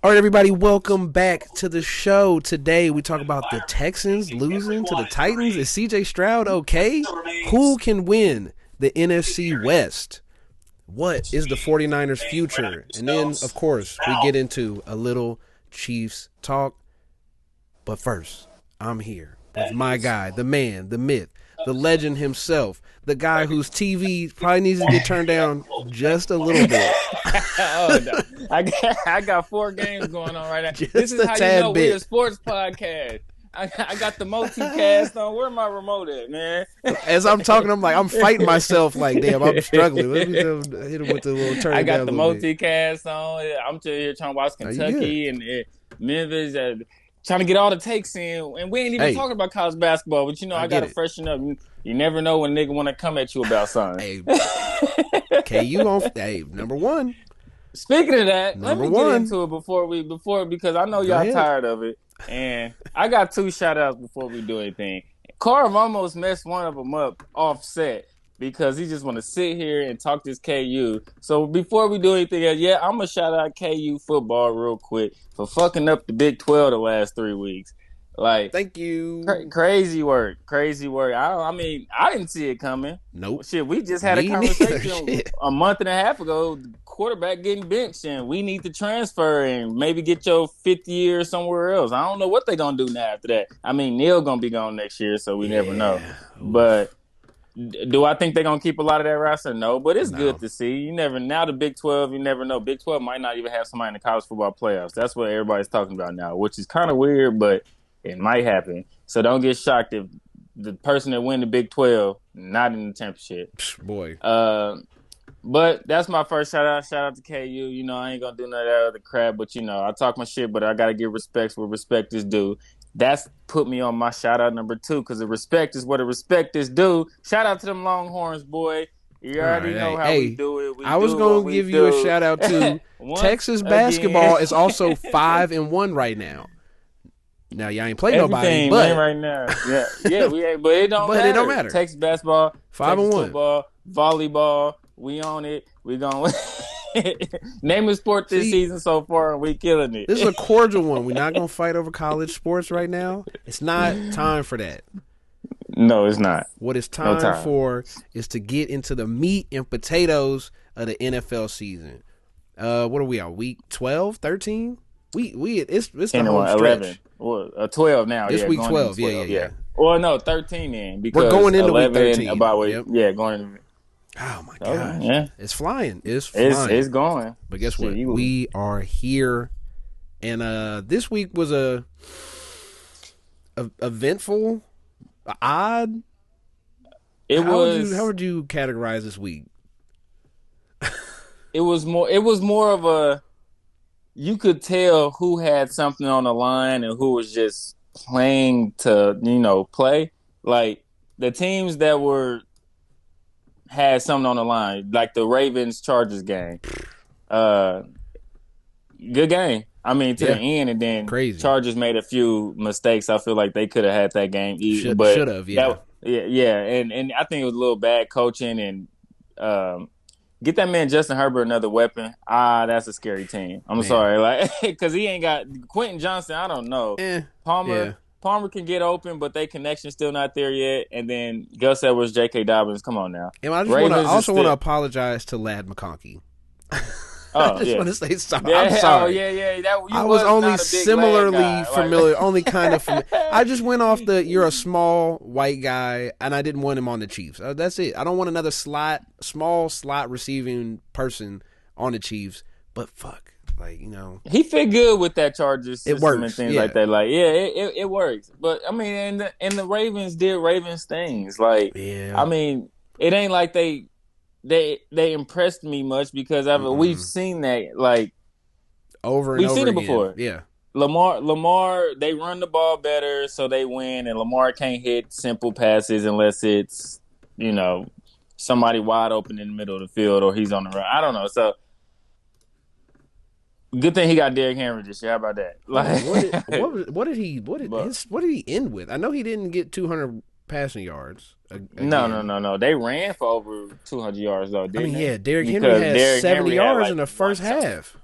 All right, everybody, welcome back to the show. Today we talk about the Texans losing to the Titans. Is CJ Stroud okay? Who can win the NFC West? What is the 49ers' future? And then, of course, we get into a little Chiefs talk. But first, I'm here with my guy, the man, the myth, the legend himself, the guy whose TV probably needs to get turned down just a little bit. Oh, no. I got 4 games going on right now. Just this is a how tad you know bit. we're a sports podcast. I got the multicast on. Where my remote at, man? As I'm talking, I'm fighting myself like, damn, I'm struggling. Let me hit him with the little turn. I got the bit. multicast on. I'm still here trying to watch you Kentucky and Memphis. Trying to get all the takes in, and we ain't even talking about college basketball. But I gotta freshen up. You never know when nigga want to come at you about something. KU on number one. Speaking of that, number let me get into it before because I know y'all tired of it, and I got 2 shout outs before we do anything. Carv almost messed one of them up offset because he just want to sit here and talk this KU. So before we do anything else, I'm going to shout out KU football real quick for fucking up the Big 12 the last 3 weeks. Like, thank you. Crazy work. I mean, I didn't see it coming. Nope. Shit, we just had a conversation a month and a half ago. The quarterback getting benched, and we need to transfer and maybe get your 5th year somewhere else. I don't know what they're going to do now after that. I mean, Neil going to be gone next year, so we never know. But do I think they're going to keep a lot of that roster? No, but it's good to see. Now the Big 12, you never know. Big 12 might not even have somebody in the college football playoffs. That's what everybody's talking about now, which is kind of weird, but it might happen. So don't get shocked if the person that win the Big 12 not in the championship. Boy. But that's my first shout out. Shout out to KU. I ain't gonna do none of that other crap, but I talk my shit, but I gotta give respect where respect is due. That's put me on my shout out number 2 because the respect is what the respect is due. Shout out to them Longhorns, boy. You already know how we do it. I was gonna give you a shout out too. Texas basketball is also 5-1 right now. Now y'all ain't play nobody, but right now, we ain't. But it don't matter. It don't matter. Texas basketball, 5-1. Football, volleyball. We on it. We gonna name a sport this season so far, and we killing it. This is a cordial one. We're not gonna fight over college sports right now. It's not time for that. No, it's not. What it's time for is to get into the meat and potatoes of the NFL season. What are we on? Week 12, 13? It's the home stretch. 11. Well, 12 now. This week 12. Yeah. Well, no, 13 then because we're going into week 13. Going into. Oh my gosh! It's flying. It's going. But guess what? We are here, and this week was a eventful, odd. How would you categorize this week? It was more of a. You could tell who had something on the line and who was just playing to play. Like the teams that had something on the line, like the Ravens-Chargers game. Good game. I mean, to the end, and then crazy. Chargers made a few mistakes. I feel like they could have had that game. Should have, yeah. And I think it was a little bad coaching and get that man Justin Herbert another weapon. That's a scary team. I'm sorry, because he ain't got Quentin Johnson. I don't know. Palmer can get open, but their connection's still not there yet. And then Gus Edwards, J.K. Dobbins, come on now. And I also want to apologize to Lad McConkey. I just want to say sorry. I'm sorry. I was only similarly familiar, only kind of familiar. I just went off you're a small white guy, and I didn't want him on the Chiefs. That's it. I don't want another small slot receiving person on the Chiefs. But fuck. He fit good with that Chargers system and things like that. It works. But I mean, and the Ravens did Ravens things. I mean, it ain't like they impressed me much because we've seen that over and we've over seen again. It before. Yeah, Lamar, they run the ball better, so they win. And Lamar can't hit simple passes unless it's somebody wide open in the middle of the field or he's on the run. I don't know. So. Good thing he got Derrick Henry this year. How about that? What did he end with? I know he didn't get 200 passing yards. No. They ran for over 200 yards though. Derrick Henry had 70 yards in the first half.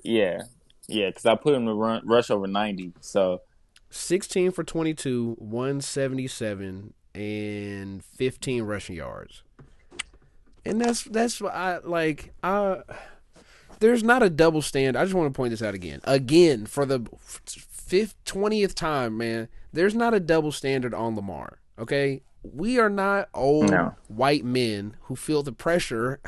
Yeah, Yeah, because I put him to rush over 90. So 16 for 22, 177, and 15 rushing yards. And that's what I like. There's not a double standard. I just want to point this out again. Again, for the 20th time, man, there's not a double standard on Lamar, okay? We are not old white men who feel the pressure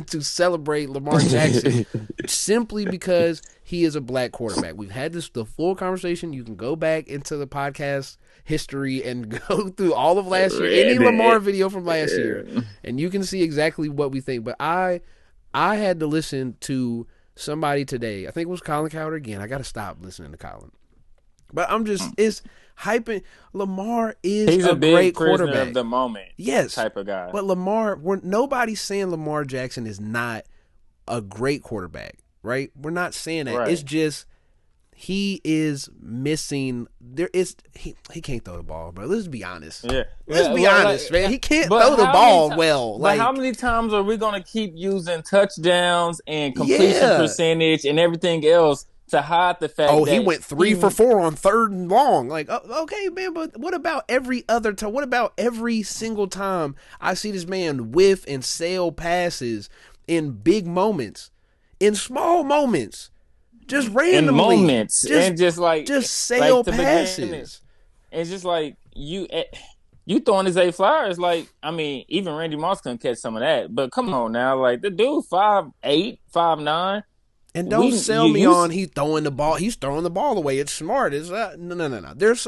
to celebrate Lamar Jackson simply because he is a black quarterback. We've had the full conversation. You can go back into the podcast history and go through all of last year, any Lamar video from last year, and you can see exactly what we think. But I had to listen to somebody today. I think it was Colin Cowder again. I got to stop listening to Colin. But I'm just, it's hyping. Lamar is he's a big great prisoner quarterback. of the moment. Yes. Type of guy. But nobody's saying Lamar Jackson is not a great quarterback, right? We're not saying that. Right. It's just he is missing. He can't throw the ball, bro. Let's be honest. Yeah. Let's be honest, man. He can't throw the ball well. But how many times are we going to keep using touchdowns and completion percentage and everything else to hide the fact that he went 3 for 4 on 3rd and long? Like, okay, man, but what about every other time? What about every single time I see this man whiff and sail passes in big moments, in small moments, just randomly, in moments, just sail passes? It's just like you throwing his Zay Flowers. Like, I mean, even Randy Moss couldn't catch some of that. But come on now, like the dude 5'8", 5'9". And don't sell me on he's throwing the ball. He's throwing the ball away. It's smart. It's no. There's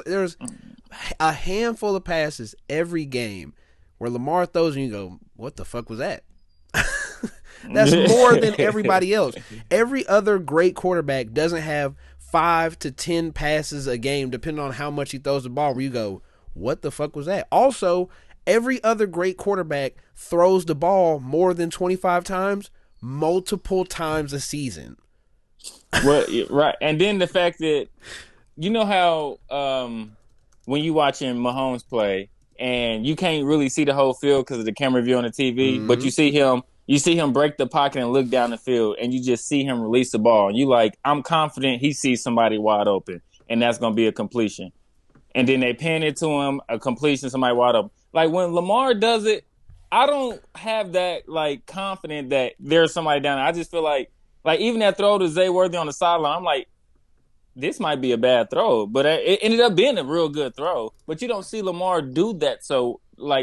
a handful of passes every game where Lamar throws and you go, what the fuck was that? That's more than everybody else. Every other great quarterback doesn't have 5 to 10 passes a game, depending on how much he throws the ball, where you go, what the fuck was that? Also, every other great quarterback throws the ball more than 25 times, multiple times a season. Well, right. And then the fact that, you know how when you watching Mahomes play and you can't really see the whole field because of the camera view on the TV, but you see him break the pocket and look down the field and you just see him release the ball. And you like, I'm confident he sees somebody wide open and that's going to be a completion. And then they pan it to him, a completion, somebody wide open. Like when Lamar does it, I don't have that like confident that there's somebody down there. I just feel like even that throw to Zay Worthy on the sideline, I'm like, this might be a bad throw, but it ended up being a real good throw. But you don't see Lamar do that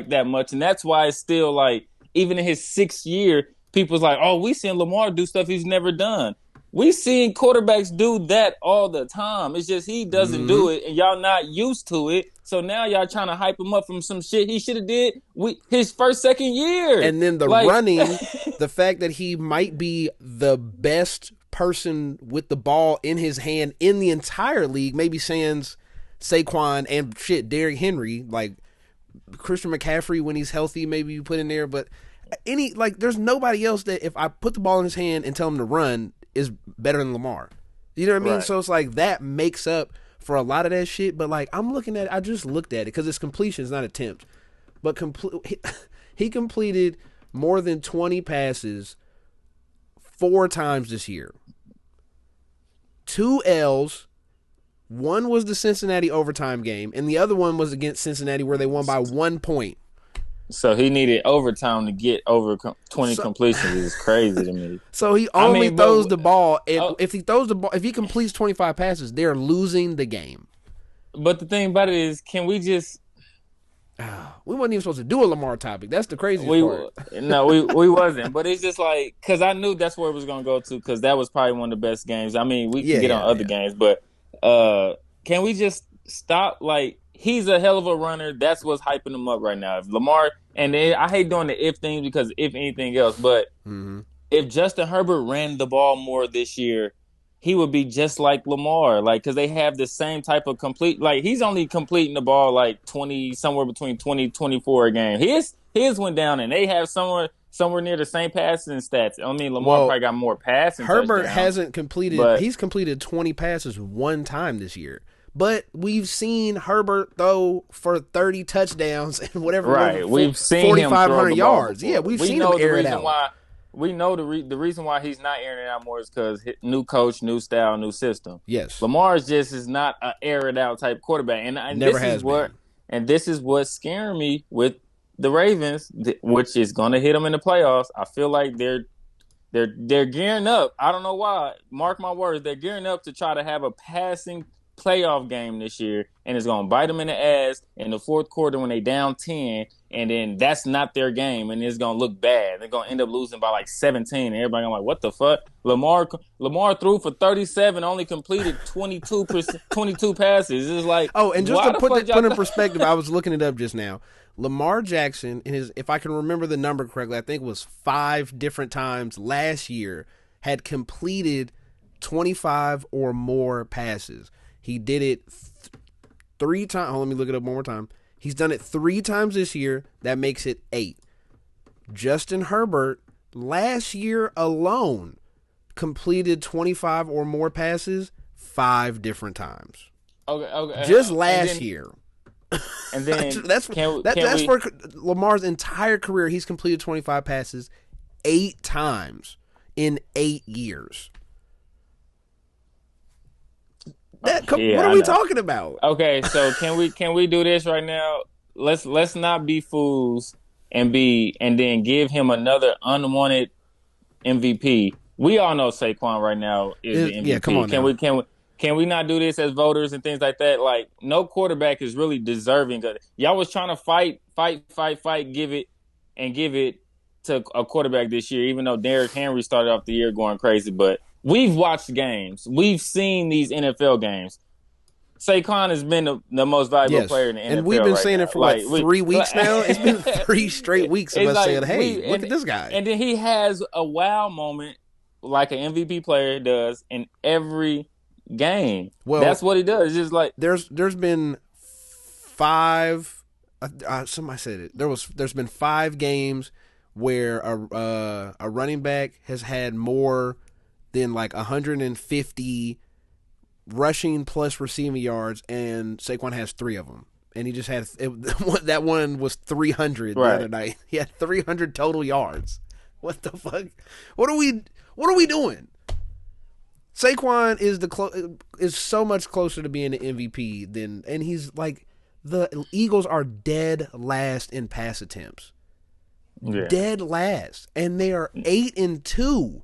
that much, and that's why it's still like even in his 6th year, people's like, oh, we seen Lamar do stuff he's never done. We seen quarterbacks do that all the time. It's just he doesn't do it, and y'all not used to it. So now y'all trying to hype him up from some shit he should have did his second year. And then the running, the fact that he might be the best person with the ball in his hand in the entire league, maybe sans Saquon and Derrick Henry, like Christian McCaffrey when he's healthy, maybe you put in there. But there's nobody else that if I put the ball in his hand and tell him to run is better than Lamar. You know what I mean? Right. So it's like that makes up for a lot of that shit. But like I just looked at it because it's completion, it's not attempt. But he completed more than 20 passes 4 times this year. 2 L's. One was the Cincinnati overtime game, and the other one was against Cincinnati where they won by 1 point. So he needed overtime to get over 20 completions. Is crazy to me. So he only throws the ball. If he completes 25 passes, they're losing the game. But the thing about it is, can we just? We wasn't even supposed to do a Lamar topic. That's the craziest part. No, we wasn't. But it's just like because I knew that's where it was going to go to because that was probably one of the best games. I mean, we can get on other games, but can we just stop? Like he's a hell of a runner. That's what's hyping him up right now. If Lamar and then, I hate doing the if thing because if anything else, but if Justin Herbert ran the ball more this year, he would be just like Lamar, like because they have the same type of complete. Like he's only completing the ball like 20, somewhere between 20, 24 a game. His went down, and they have somewhere near the same passing stats. I mean, Lamar probably got more passing. Herbert hasn't completed. He's completed 20 passes 1 time this year. But we've seen Herbert throw for 30 touchdowns and whatever. Right, we've seen 4,500 yards. Yeah, we've seen him air it out. we know the reason why he's not airing it out more is because new coach, new style, new system. Yes. Lamar just is not an air it out type quarterback, and Never has been. This is what's scaring me with the Ravens, which is going to hit them in the playoffs. I feel like they're gearing up. I don't know why. Mark my words, they're gearing up to try to have a passing playoff game this year, and it's going to bite them in the ass in the fourth quarter when they down 10, and then that's not their game, and it's going to look bad. They're going to end up losing by like 17, and everybody going to like, what the fuck? Lamar threw for 37, only completed 22 passes. It's like, oh, and just to put in perspective, I was looking it up just now. Lamar Jackson, if I can remember the number correctly, I think it was 5 different times last year, had completed 25 or more passes. He did it 3 times. Let me look it up one more time. He's done it 3 times this year. That makes it 8. Justin Herbert, last year alone, completed 25 or more passes 5 different times. Okay. Just last year. And then that's for Lamar's entire career. He's completed 25 passes 8 times in 8 years. What are we talking about? Okay, so can we do this right now? Let's not be fools and then give him another unwanted MVP. We all know Saquon right now is the MVP. Yeah, come on. Can we not do this as voters and things like that? Like, no quarterback is really deserving of it. Y'all was trying to fight, give it to a quarterback this year, even though Derrick Henry started off the year going crazy. But we've watched games. We've seen these NFL games. Saquon has been the most valuable player in the NFL. And we've been right saying now. it for 3 weeks now. It's been 3 straight weeks of us saying, hey, look at this guy. And then he has a wow moment like an MVP player does in every game. Well, that's what he does. It's just like there's been 5 somebody said it. There's been 5 games where a running back has had more than like 150 rushing plus receiving yards, and Saquon has 3 of them. And he just had that one was 300 the other night. He had 300 total yards. What the fuck? What are we doing? Saquon is so much closer to being an MVP and he's like, the Eagles are dead last in pass attempts. Yeah. Dead last. And they are 8-2.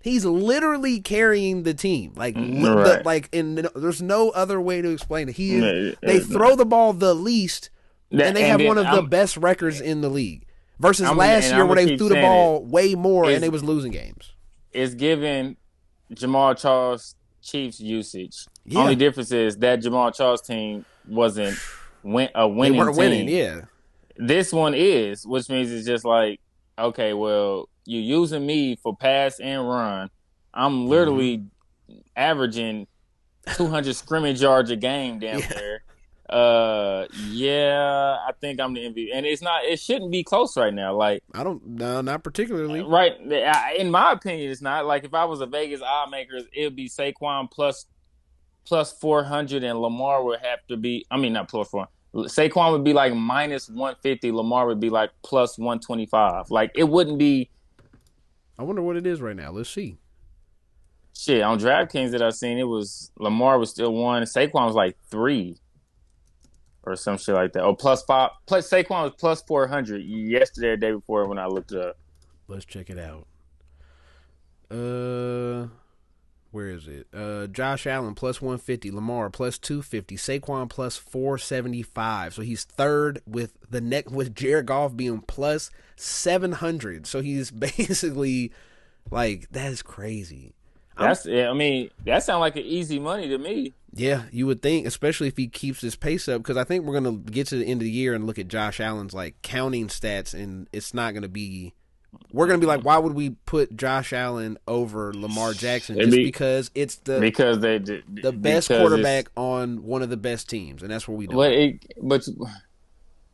He's literally carrying the team. There's no other way to explain it. They throw the ball the least, and they have one of the best records in the league. Versus last year where they threw the ball way more and they was losing games. It's given Jamal Charles Chiefs usage. Yeah. Only difference is that Jamal Charles team wasn't a winning team. They weren't winning, yeah. This one is, which means it's just like, okay, well, you're using me for pass and run. I'm literally averaging 200 scrimmage yards a game down there. I think I'm the MVP. And it shouldn't be close right now. Like, not particularly. Right. In my opinion, it's not. Like, if I was a Vegas odd maker, it would be Saquon plus 400 and Lamar would have to be, not plus 400. Saquon would be like minus 150. Lamar would be like plus 125. Like, it wouldn't be. I wonder what it is right now. Let's see. Shit, on DraftKings that I've seen, it was Lamar was still 1. Saquon was like 3 or some shit like that. Or plus 5. Plus Saquon was plus 400 yesterday or the day before when I looked it up. Let's check it out. Where is it? Josh Allen plus 150, Lamar plus 250, Saquon plus 475. So he's third with Jared Goff being plus 700. So he's basically like, that is crazy. That sounds like an easy money to me. Yeah, you would think, especially if he keeps his pace up, because I think we're going to get to the end of the year and look at Josh Allen's like counting stats, and it's not going to be. We're going to be like, why would we put Josh Allen over Lamar Jackson? Because it's the best quarterback on one of the best teams, and that's what we do.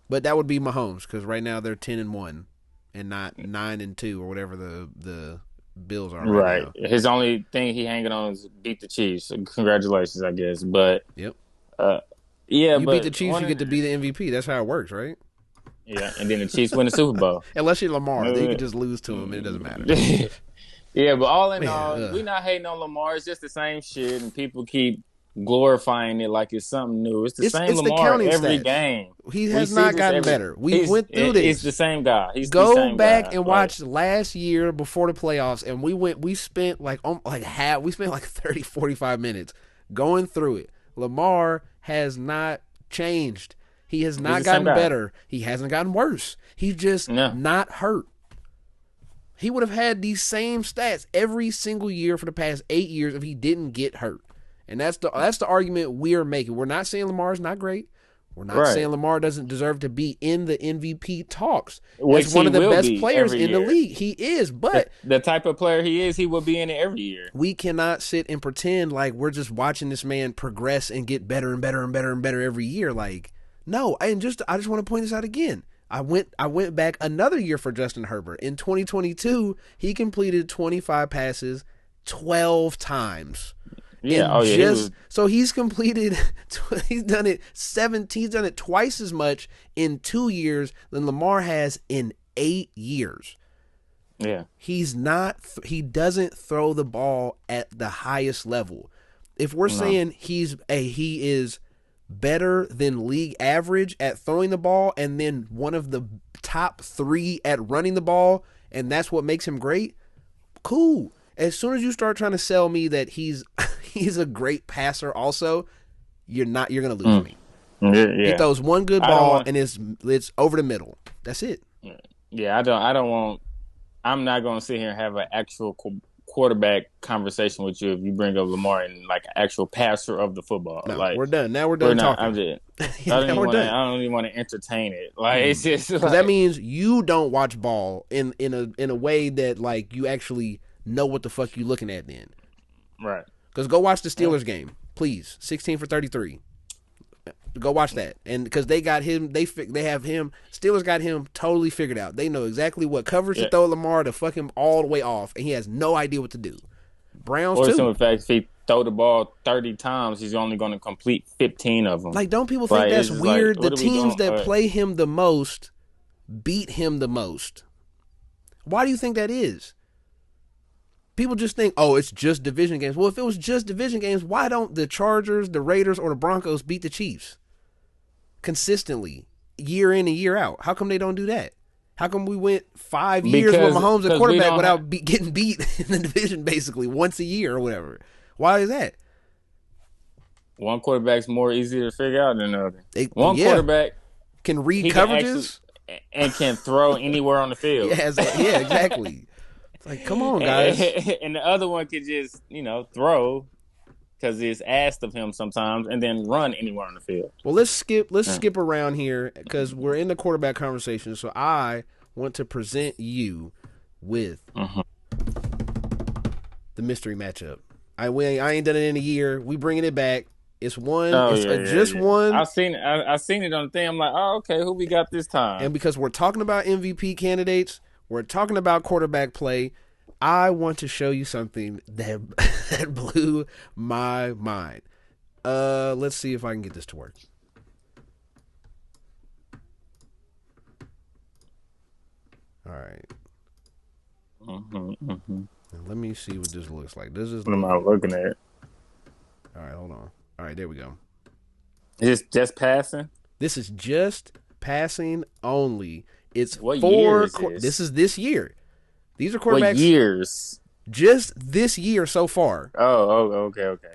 But that would be Mahomes, because right now they're 10-1 and not 9-2 or whatever the Bills are right now. His only thing he hanging on is beat the Chiefs. So congratulations, I guess. But yep. You beat the Chiefs, you get to be the MVP. That's how it works, right? Yeah, and then the Chiefs win the Super Bowl. Unless you're Lamar, then you can just lose to him and it doesn't matter. Yeah, but all in all, we're not hating on Lamar. It's just the same shit, and people keep glorifying it like it's something new. It's the same Lamar every game. He has not gotten better. We went through this. He's the same guy. Go back and watch last year before the playoffs, and we spent like 30, 45 minutes going through it. Lamar has not changed. He has not gotten better. He hasn't gotten worse. He's just not hurt. He would have had these same stats every single year for the past 8 years if he didn't get hurt. And that's the argument we're making. We're not saying Lamar's not great. We're not saying Lamar doesn't deserve to be in the MVP talks. He's one of the best players in the league. He is, but the type of player he is, he will be in it every year. We cannot sit and pretend like we're just watching this man progress and get better and better and better and better every year. Like, no, I just want to point this out again. I went back another year for Justin Herbert. In 2022, he completed 25 passes 12 times. Yeah, so he's completed. He's done it He's done it twice as much in 2 years than Lamar has in 8 years. Yeah, he's not. He doesn't throw the ball at the highest level. If we're saying he is better than league average at throwing the ball, and then one of the top 3 at running the ball, and that's what makes him great, cool. As soon as you start trying to sell me that he's a great passer also, you're gonna lose me. Yeah. He throws one good ball and it's over the middle. That's it. Yeah, I'm not gonna sit here and have an actual quarterback conversation with you if you bring up Lamar and like an actual passer of the football. No, like, we're done. Now we're done talking. I don't even want to entertain it. Like it's just because that means you don't watch ball in a way that like you actually know what the fuck you looking at then. Right. Because go watch the Steelers game, please. 16 for 33. Go watch that. And because they got him, they have him. Steelers got him totally figured out. They know exactly what coverage to throw Lamar to fuck him all the way off, and he has no idea what to do. Browns too. Or in fact, if he throw the ball 30 times, he's only going to complete 15 of them. Like, don't people think that's weird? The teams that play him the most beat him the most. Why do you think that is? People just think, oh, it's just division games. Well, if it was just division games, why don't the Chargers, the Raiders, or the Broncos beat the Chiefs consistently, year in and year out? How come they don't do that? How come we went 5 years with Mahomes at quarterback without getting beat in the division basically once a year or whatever? Why is that? One quarterback's more easy to figure out than the other. Quarterback can read coverages and can throw anywhere on the field. Yeah, exactly. Like, come on, guys. And the other one could just, throw because it's asked of him sometimes and then run anywhere on the field. Well, let's skip around here because we're in the quarterback conversation. So I want to present you with the mystery matchup. I ain't done it in a year. We bringing it back. It's one. One. I've seen it on the thing. I'm like, oh, okay, who we got this time? And because we're talking about MVP candidates, we're talking about quarterback play, I want to show you something that blew my mind. Let's see if I can get this to work. All right. Let me see what this looks like. This is what am I looking at? All right, hold on. All right, there we go. Is it just passing? This is just passing only. It's what year is this is this year. These are quarterbacks. What years? Just this year so far. Oh, okay.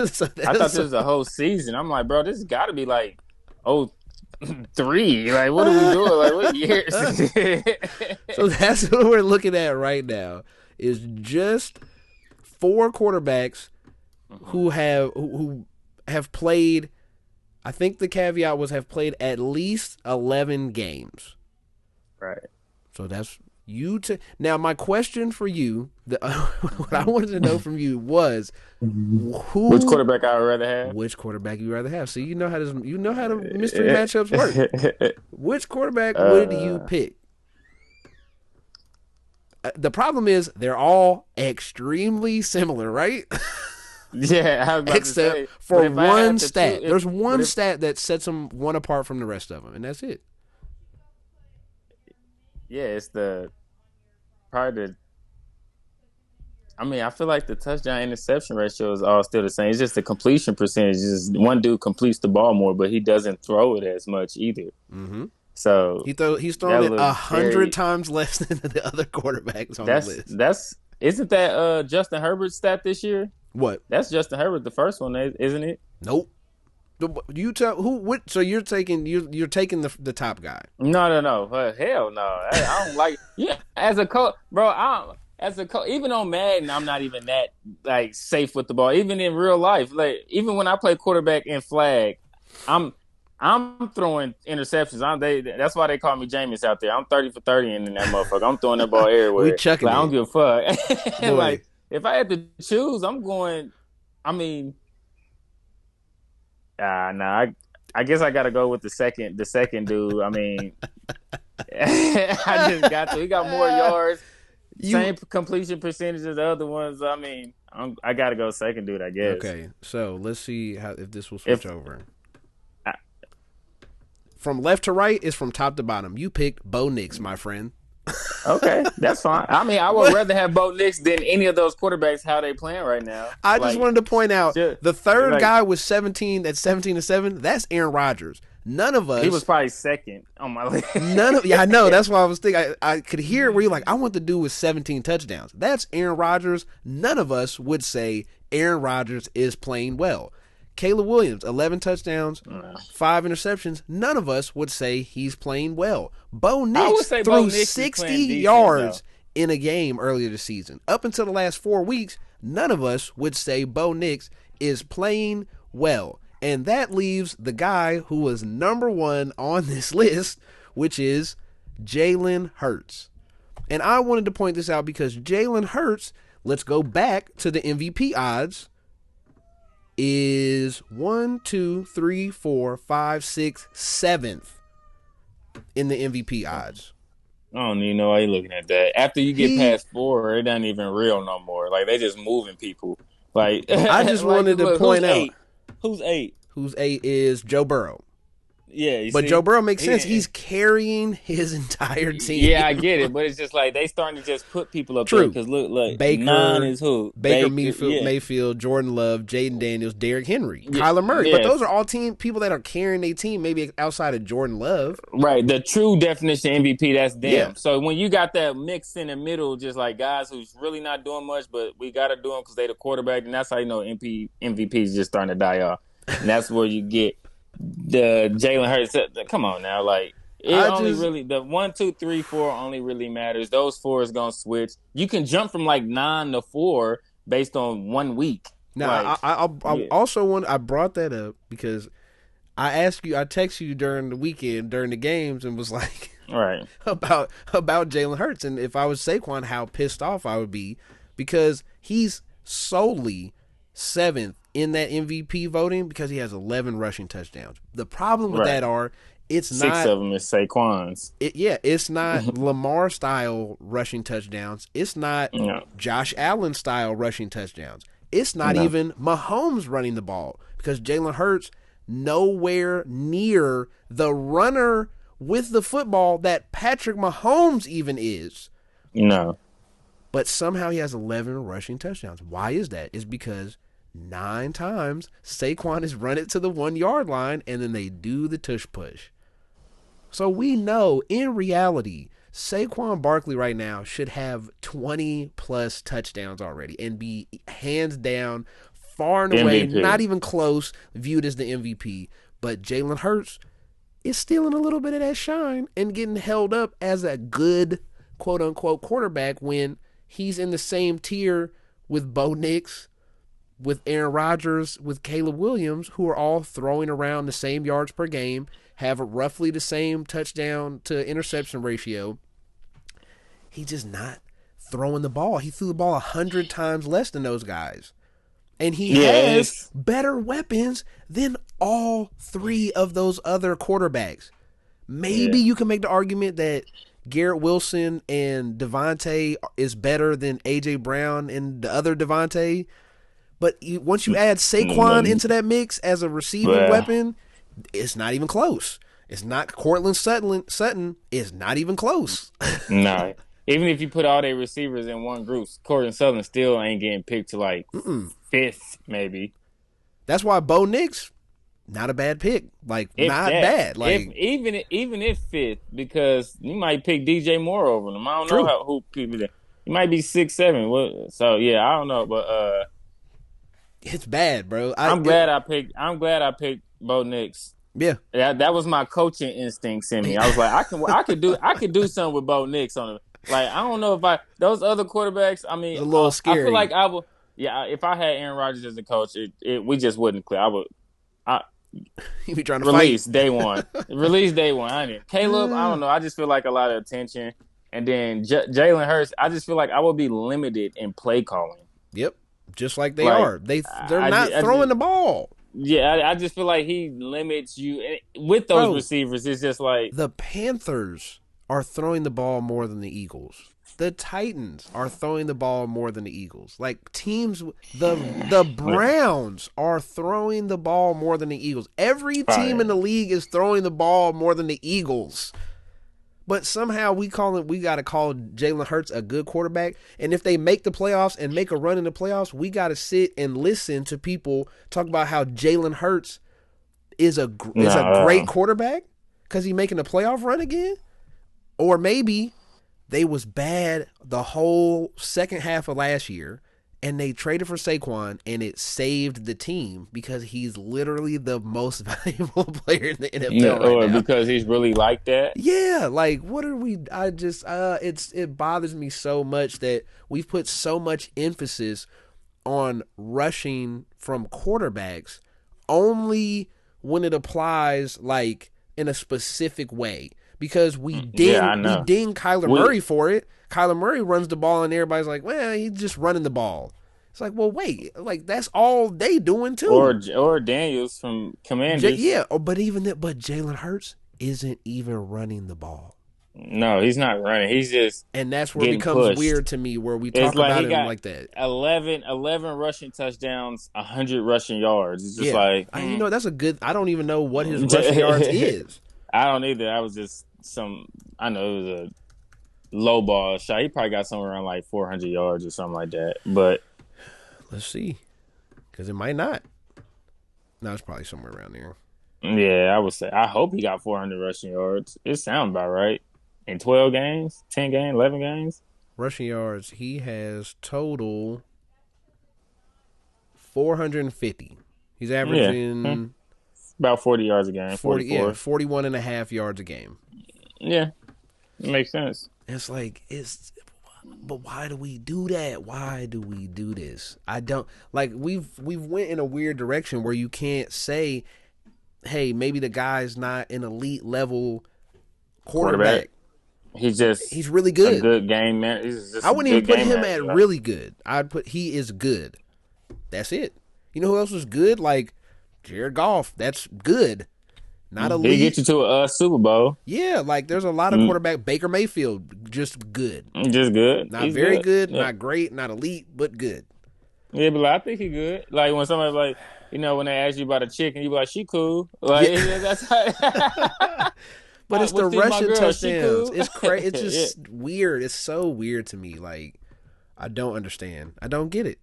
So I thought this was a whole season. I'm like, bro, this has got to be like 03. Like, what are we doing? Like, what years? So that's what we're looking at right now. Is just 4 quarterbacks who have played. I think the caveat was have played at least 11 games. Right. So that's you now. My question for you, what I wanted to know from you was which quarterback I would rather have. Which quarterback you rather have? So you know how the mystery matchups work. Which quarterback would you pick? The problem is they're all extremely similar, right? Yeah, I was about except to say, for one stat. There's one stat that sets them one apart from the rest of them, and that's it. yeah, it's probably the. I mean, I feel like the touchdown interception ratio is all still the same. It's just the completion percentage. Just one dude completes the ball more, but he doesn't throw it as much either. Mm-hmm. So He's thrown it 100 times less than the other quarterbacks on the list. Isn't that Justin Herbert's stat this year? What? That's Justin Herbert, the first one, isn't it? Nope. You tell who? What? So you're taking the top guy? No. Hell no. I don't like. Yeah, as a coach, bro. As a coach, even on Madden, I'm not even that like safe with the ball. Even in real life, like even when I play quarterback in flag, I'm throwing interceptions. That's why they call me Jameis out there. I'm 30 for 30 in that motherfucker. I'm throwing that ball everywhere. We chucking like, it. I don't give a fuck. Like if I had to choose, I'm going. I mean, nah. I guess I got to go with the second dude. I mean, I just got to. He got more yards. Same completion percentage as the other ones. I mean, I got to go second dude, I guess. Okay, so let's see if this will switch over. From left to right is from top to bottom. You picked Bo Nix, my friend. Okay, that's fine. I mean, I would rather have Bo Nix than any of those quarterbacks how they playing right now. I just wanted to point out the third guy was 17 at 17-7. That's Aaron Rodgers. None of us. He was probably second on my list. I know. That's why I was thinking. I could hear where you're like, I want to do with 17 touchdowns. That's Aaron Rodgers. None of us would say Aaron Rodgers is playing well. Caleb Williams, 11 touchdowns, 5 interceptions. None of us would say he's playing well. Bo Nix threw 60 yards in a game earlier this season. Up until the last 4 weeks, none of us would say Bo Nix is playing well. And that leaves the guy who was number one on this list, which is Jalen Hurts. And I wanted to point this out because Jalen Hurts, let's go back to the MVP odds, is 1, 2, 3, 4, 5, 6, 7th in the MVP odds. I don't even know why you're looking at that. After you get past 4, it ain't even real no more. Like, they just moving people. Like, I just wanted to point out. Who's 8? Who's 8 is Joe Burrow. Yeah, but Joe Burrow makes sense. He's carrying his entire team. Yeah, I get it, but it's just like they starting to just put people up there because look, like Baker, 9 is who? Baker Mayfield, Jordan Love, Jaden Daniels, Derrick Henry, Kyler Murray. But those are all people that are carrying their team. Maybe outside of Jordan Love, right? The true definition of MVP, that's them. Yeah. So when you got that mix in the middle, just like guys who's really not doing much, but we got to do them because they the quarterback, and that's how you know MVP is just starting to die off, and that's where you get. The Jalen Hurts, come on now, like the 1, 2, 3, 4 only really matters. Those 4 is gonna switch. You can jump from like 9 to 4 based on 1 week. Now, I also I brought that up because I text you during the weekend during the games and was like, right about Jalen Hurts, and if I was Saquon, how pissed off I would be because he's solely 7th in that MVP voting because he has 11 rushing touchdowns. The problem with that it's 6 not 6 of them is Saquon's. It's not Lamar style rushing touchdowns. It's not Josh Allen style rushing touchdowns. It's not even Mahomes running the ball because Jalen Hurts nowhere near the runner with the football that Patrick Mahomes even is. No. But somehow he has 11 rushing touchdowns. Why is that? It's because 9 times Saquon has run it to the 1 yard line and then they do the tush push. So we know in reality, Saquon Barkley right now should have 20 plus touchdowns already and be hands down, far and away, not even close, viewed as the MVP. But Jalen Hurts is stealing a little bit of that shine and getting held up as a good quote unquote quarterback when he's in the same tier with Bo Nix, with Aaron Rodgers, with Caleb Williams, who are all throwing around the same yards per game, have roughly the same touchdown to interception ratio. He's just not throwing the ball. He threw the ball 100 times less than those guys. And he has better weapons than all 3 of those other quarterbacks. Maybe you can make the argument that Garrett Wilson and Devontae is better than A.J. Brown and the other Devontae. But once you add Saquon into that mix as a receiving weapon, it's not even close. It's not Cortland Sutton is not even close. No. Even if you put all their receivers in one group, Cortland Sutton still ain't getting picked to like fifth, maybe. That's why Bo Nix, not a bad pick. Like, not bad. Like, even if fifth, because you might pick DJ Moore over them. I don't know who people there. He might be 6'7". So yeah, I don't know, but it's bad, bro. I'm glad I picked Bo Nix. Yeah, that was my coaching instincts in me. I was like, I could do something with Bo Nix on it. Like, I don't know if those other quarterbacks. I mean, it's a little scary. I feel like I would. Yeah, if I had Aaron Rodgers as a coach, we just wouldn't clear. You be trying to release fight. day one. Release day one. I mean, Caleb, I don't know. I just feel like a lot of attention. And then Jalen Hurts, I just feel like I will be limited in play calling. Yep, just like they are. They're not throwing the ball. Yeah, I just feel like he limits you. With those receivers, it's just like... The Panthers are throwing the ball more than the Eagles. The Titans are throwing the ball more than the Eagles. Like, teams, the Browns are throwing the ball more than the Eagles. Every team in the league is throwing the ball more than the Eagles. But somehow we got to call Jalen Hurts a good quarterback. And if they make the playoffs and make a run in the playoffs, we got to sit and listen to people talk about how Jalen Hurts is a great quarterback because he's making a playoff run again. Or maybe they was bad the whole second half of last year and they traded for Saquon and it saved the team because he's literally the most valuable player in the NFL right now. Because he's really like that? Yeah, like what are we it bothers me so much that we've put so much emphasis on rushing from quarterbacks only when it applies like in a specific way. Because we ding Kyler Murray for it. Kyler Murray runs the ball and everybody's like, well, he's just running the ball. It's like, well, wait, like that's all they doing too. Or Daniels from Commanders. But Jalen Hurts isn't even running the ball. No, he's not running. He's just and that's where it becomes pushed. Weird to me where we talk about him like that. 11 rushing touchdowns, 100 rushing yards. It's just like that's a good. I don't even know what his rushing yards is. I don't either. I was just I know it was a low ball shot. He probably got somewhere around like 400 yards or something like that. But let's see, because it might not. No, it's probably somewhere around there. Yeah, I would say. I hope he got 400 rushing yards. It sounds about right. In 12 games, 10 games, 11 games. Rushing yards, he has total 450. He's averaging about 40 yards a game. 41 and a half yards a game. Yeah, it makes sense. It's like but why do we do that? Why do we do this? I don't like. We've went in a weird direction where you can't say, "Hey, maybe the guy's not an elite level quarterback." He's really good. A good game man. I wouldn't even put him at really good. I'd put he is good. That's it. You know who else was good? Like Jared Goff. That's good. Not elite. He get you to a Super Bowl. Yeah, like there's a lot of quarterback. Baker Mayfield, just good. Just good. Not he's very good. Not great. Not elite, but good. Yeah, but I think he's good. Like when somebody like, when they ask you about a chicken, you be like, she cool. Like that's how. But it's the rushing touchdowns. It's crazy. It's just weird. It's so weird to me. Like I don't understand. I don't get it.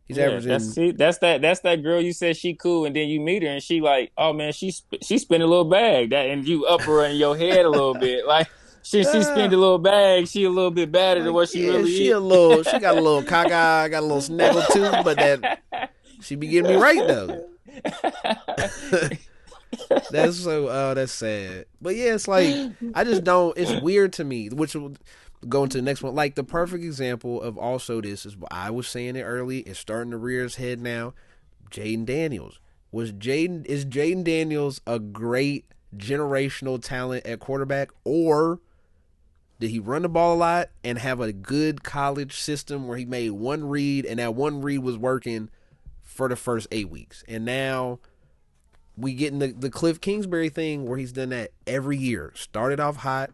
He's averaging. That's that girl you said she cool, and then you meet her and she like, oh man, she spent a little bag and you up her in your head a little bit, like she spent a little bag. She a little bit better than what she really is. She got a little cockeye, got a little snaggle too, but that she be getting me right though. That's that's sad. But yeah, it's like I just don't. It's weird to me, which will go into the next one. Like the perfect example of also this is I was saying it early. It's starting to rear its head now. Jaden Daniels is Jaden Daniels a great generational talent at quarterback, or did he run the ball a lot and have a good college system where he made one read and that one read was working for the first 8 weeks, and now we get in the Cliff Kingsbury thing where he's done that every year. Started off hot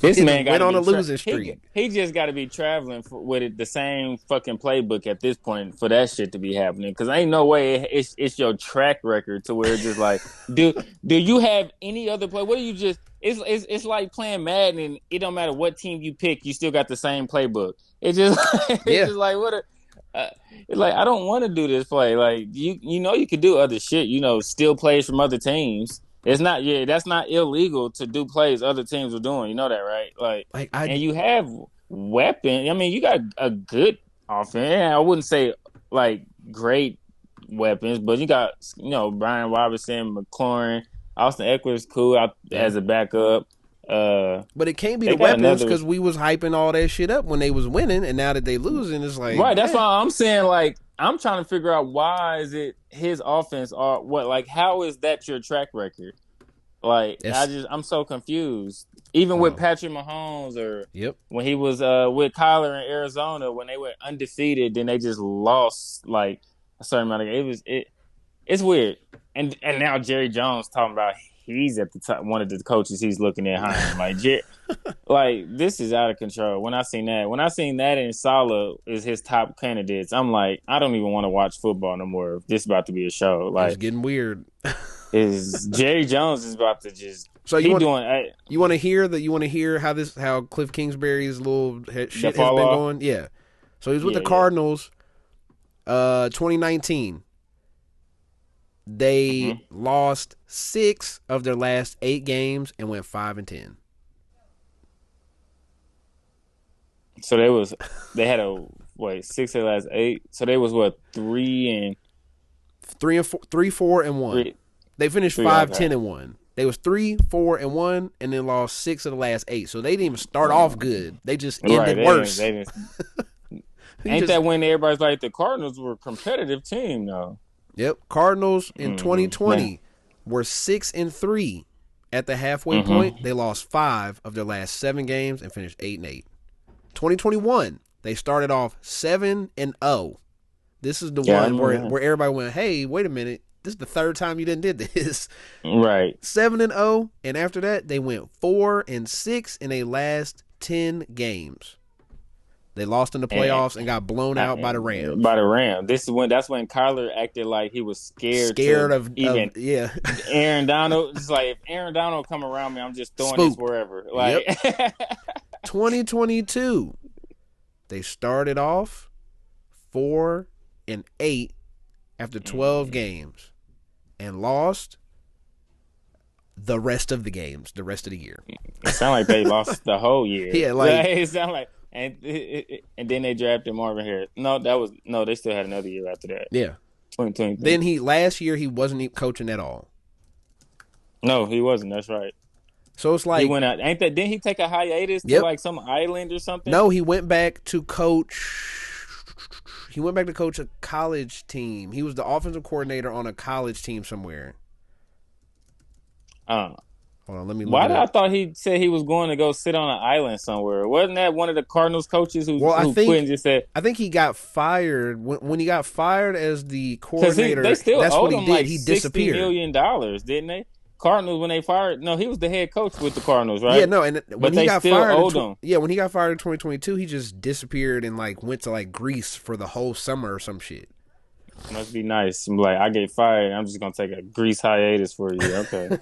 This man got went to on be a losing streak. He just got to be traveling with it, the same fucking playbook at this point for that shit to be happening. Because ain't no way it's your track record to where it's just like, do you have any other play? What do you just? It's like playing Madden, and it don't matter what team you pick, you still got the same playbook. It's just it's just like what a. It's like I don't want to do this play. Like you know you could do other shit. You know, steal plays from other teams. It's not that's not illegal to do plays other teams are doing. You know that, right? And you have weapon. I mean, you got a good offense. I wouldn't say like great weapons, but you got Brian Robinson, McLaurin, Austin Eckler's cool as a backup. But it can't be the weapons because we was hyping all that shit up when they was winning, and now that they losing, it's like right. That's why I'm saying like I'm trying to figure out why is it his offense or what? Like how is that your track record? Like I'm so confused. Even with Patrick Mahomes or when he was with Kyler in Arizona when they were undefeated, then they just lost like a certain amount of it's weird. And now Jerry Jones talking about he's at the top, one of the coaches he's looking at hiring. Like this is out of control. When I seen that and Saleh is his top candidates, I'm like, I don't even want to watch football no more. This is about to be a show. Like it's getting weird. Is Jerry Jones is about to just you want to hear how Cliff Kingsbury's little shit has been going? Yeah. So he was with the Cardinals 2019. They lost 6 of their last 8 games and went 5-10. So they had 6 of the last 8. So they was 3-4 and 1. They finished 5-10 and 1. They was 3-4 and then lost 6 of the last 8. So they didn't even start off good. They just ended worse. Ain't that when everybody's like the Cardinals were a competitive team though? Yep. Cardinals in 2020 were 6-3 at the halfway point. They lost 5 of their last 7 games and finished 8-8. 2021, they started off 7-0. This is the one where everybody went, "Hey, wait a minute. This is the third time you done did this." Right. 7-0, and after that, they went 4-6 in their last 10 games. They lost in the playoffs and got blown out by the Rams. That's when Kyler acted like he was scared of Aaron Donald. It's like if Aaron Donald come around me, I'm just throwing this wherever. Like 2022, they started off 4-8 after 12 games and lost the rest of the games, the rest of the year. It sounded like they lost the whole year. Yeah, like it sounded like. And then they drafted Marvin Harris. They still had another year after that. Yeah. 2020. Then last year he wasn't coaching at all. No, he wasn't. That's right. So it's like he went out. Didn't he take a hiatus to like some island or something? No, he went back to coach. He went back to coach a college team. He was the offensive coordinator on a college team somewhere. Hold on, let me look Why did I thought he said he was going to go sit on an island somewhere? Wasn't that one of the Cardinals coaches who quit and just said? I think he got fired when he got fired as the coordinator. They still that's owed what he him did. like He $60 disappeared. million, didn't they? Cardinals when they fired. No, he was the head coach with the Cardinals, right? Yeah, no, and when he got fired, when he got fired in 2022, he just disappeared and like went to like Greece for the whole summer or some shit. Must be nice. I'm like, I get fired. I'm just gonna take a Greece hiatus for you. Okay.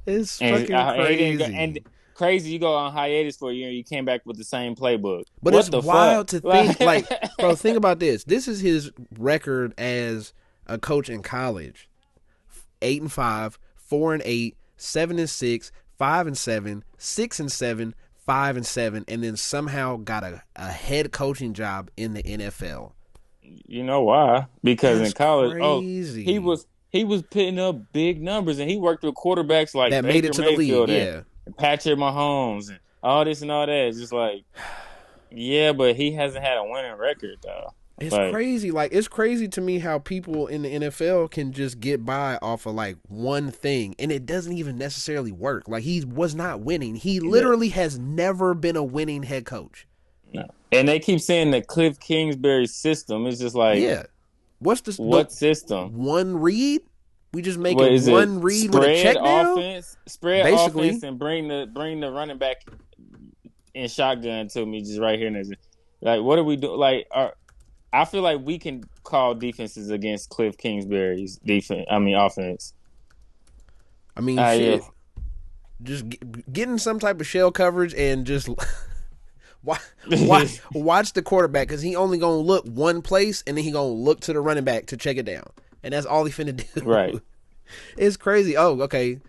It's fucking crazy. And crazy, you go on hiatus for a year and you came back with the same playbook. But it's wild to think, like, bro, think about this. This is his record as a coach in college. 8-5, 4-8, 7-6, 5-7, 6-7, 5-7, and then somehow got a head coaching job in the NFL. You know why? Because in college, crazy. He was putting up big numbers, and he worked with quarterbacks like that Baker made it to Mayfield the league, and Patrick Mahomes, and all this and all that. It's just like, yeah, but he hasn't had a winning record though. It's crazy. Like, it's crazy to me how people in the NFL can just get by off of like one thing, and it doesn't even necessarily work. Like, he was not winning. He literally has never been a winning head coach. No. And they keep saying the Cliff Kingsbury system. It's just like, What's the system? One read? We just make What it is one it? read with a check down. Spread Basically, offense, and bring the running back in shotgun to me just right here. Like, what are we doing? Like, I feel like we can call defenses against Cliff Kingsbury's defense. I mean, offense. I mean, shit. Yeah. Just getting some type of shell coverage and just watch the quarterback, because he only gonna look one place and then he gonna look to the running back to check it down, and that's all he finna do. Right. It's crazy. Oh, okay.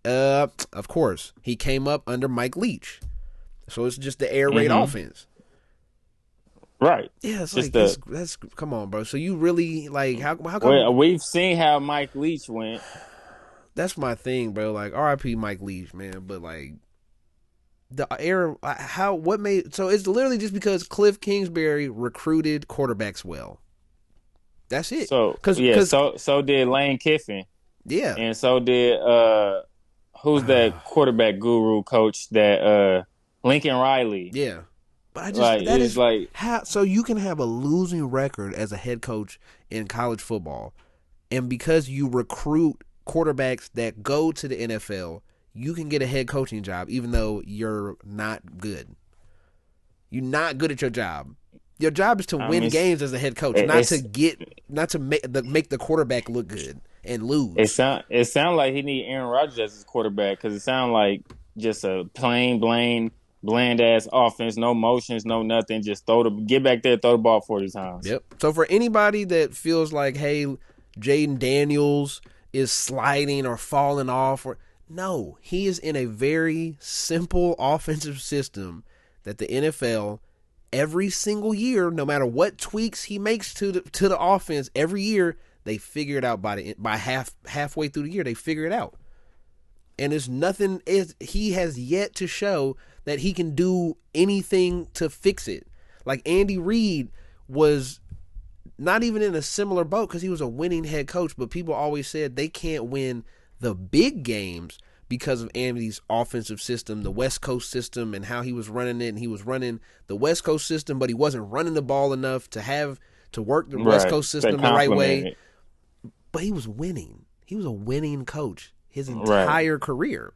Of course he came up under Mike Leach, so it's just the air raid offense. Right. Yeah, it's just like that's come on, bro. So you really like how come? Well, we've seen how Mike Leach went. That's my thing, bro. Like R.I.P. Mike Leach, man. But like the air, what made so it's literally just because Cliff Kingsbury recruited quarterbacks well. That's it. So so did Lane Kiffin. Yeah, and so did who's that quarterback guru coach that Lincoln Riley. Yeah. But I just that is like how so you can have a losing record as a head coach in college football, and because you recruit quarterbacks that go to the NFL, you can get a head coaching job even though you're not good. You're not good at your job. Your job is to win games as a head coach, not to make the quarterback look good and lose. It sound like he need Aaron Rodgers as his quarterback, because it sounds like just a plain bland ass offense, no motions, no nothing. Just get back there, throw the ball 40 times. Yep. So for anybody that feels like, hey, Jaden Daniels is sliding or falling off, no, he is in a very simple offensive system that the NFL every single year, no matter what tweaks he makes to the offense, every year they figure it out by halfway through the year. They figure it out, and it's nothing. He has yet to show that he can do anything to fix it. Like Andy Reid was not even in a similar boat because he was a winning head coach, but people always said they can't win the big games because of Andy's offensive system, the West Coast system, and how he was running it. And he was running the West Coast system, but he wasn't running the ball enough to work the West Coast system the right way. But he was winning. He was a winning coach his entire career.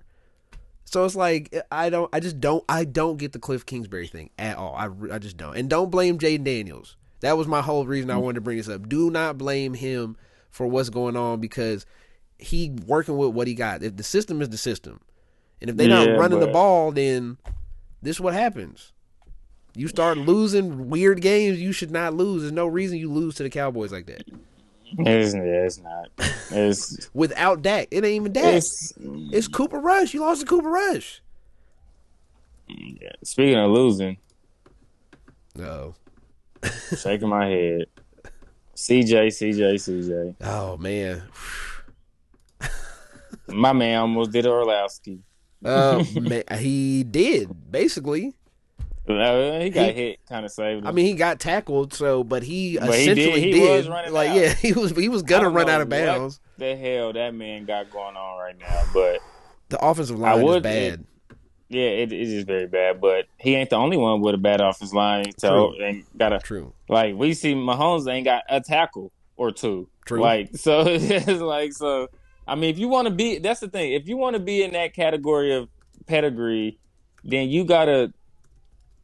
So it's like I don't get the Cliff Kingsbury thing at all. I just don't. And don't blame Jaden Daniels. That was my whole reason I wanted to bring this up. Do not blame him for what's going on, because he working with what he got. If the system is the system, and if they're not running the ball, then this is what happens. You start losing weird games you should not lose. There's no reason you lose to the Cowboys like that. It's not. It's without Dak. It ain't even Dak. It's Cooper Rush. You lost to Cooper Rush. Yeah. Speaking of losing. No. Shaking my head. CJ. Oh, man. My man almost did Orlowski. Man, he did, basically. He got hit, kind of saved him. I mean, he got tackled, but he essentially did. Was running out. Yeah, he was gonna run out of bounds. What the hell that man got going on right now? But the offensive line is bad. It is very bad. But he ain't the only one with a bad offensive line. So True. Like, we see Mahomes ain't got a tackle or two. True. Like, so it's like, so I mean, if you want to be, that's the thing. If you want to be in that category of pedigree, then you gotta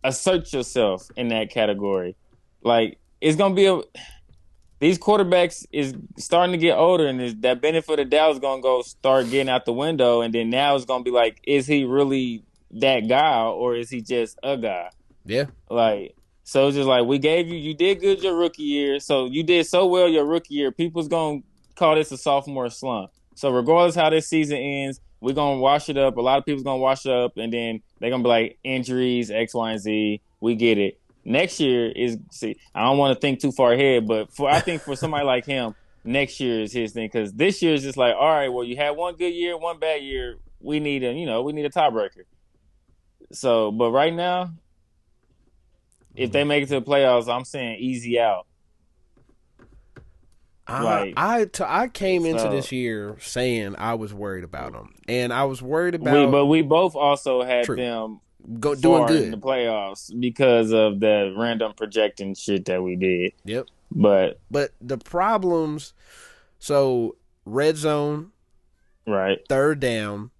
assert yourself in that category. Like, it's gonna be these quarterbacks is starting to get older, and that benefit of the doubt is gonna go start getting out the window, and then now it's gonna be like, is he really that guy, or is he just a guy? Yeah. Like, so it's just like, we gave you did good your rookie year, so you did so well your rookie year, people's gonna call this a sophomore slump. So regardless how this season ends, we're going to wash it up. A lot of people's going to wash it up, and then they're going to be like, injuries, X, Y, and Z. We get it. Next year I don't want to think too far ahead, but I think for somebody like him, next year is his thing, because this year is just like, all right, well, you had one good year, one bad year. We need a tiebreaker. So, but right now, if they make it to the playoffs, I'm saying easy out. I came into this year saying I was worried about them, and I was worried about. But we both also had them doing good in the playoffs because of the random projecting shit that we did. Yep. But the problems. So red zone, Right. third down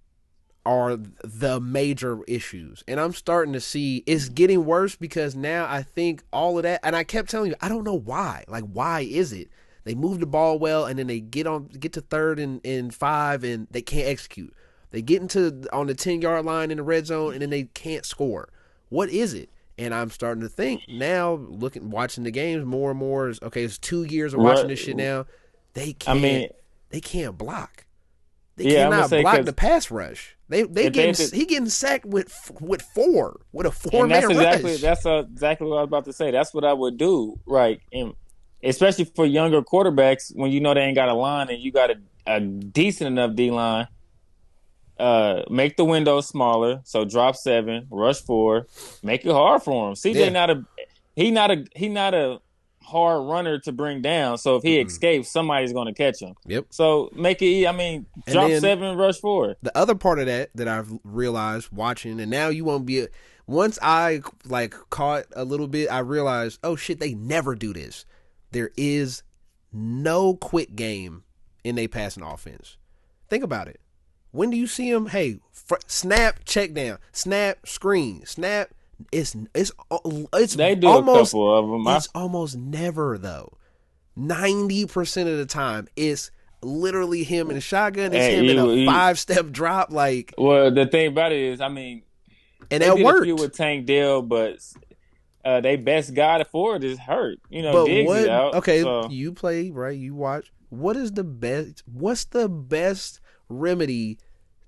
are the major issues. And I'm starting to see it's getting worse because now I think all of that, and I kept telling you, I don't know why. Like, why is it? They move the ball well, and then they get to third and 5, and they can't execute. They get into on the 10-yard line in the red zone, and then they can't score. What is it? And I'm starting to think now, watching the games more and more. Okay, it's 2 years of watching this shit now. They can't block. They cannot block the pass rush. He getting sacked with a 4-man rush. That's exactly what I was about to say. That's what I would do, right? And especially for younger quarterbacks, when you know they ain't got a line and you got a decent enough D line. Make the window smaller, so drop 7, rush 4, make it hard for him. CJ not a hard runner to bring down, so if he escapes, somebody's going to catch him. Yep. So make it. I mean, drop 7, rush 4. The other part of that I've realized watching, and now you won't be. Once I caught a little bit, I realized, oh shit, they never do this. There is no quick game in a passing offense. Think about it. When do you see him? Hey, snap, check down, snap, screen, snap. It's they do almost, a couple of them. It's almost never though. 90% of the time, it's literally him in a shotgun. It's him in a 5-step drop. Like, well, the thing about it is, I mean, and that worked. A few with Tank Dell, but they best guy for it is hurt. You know, Diggs is out. Okay, so. You play right. You watch. What's the best remedy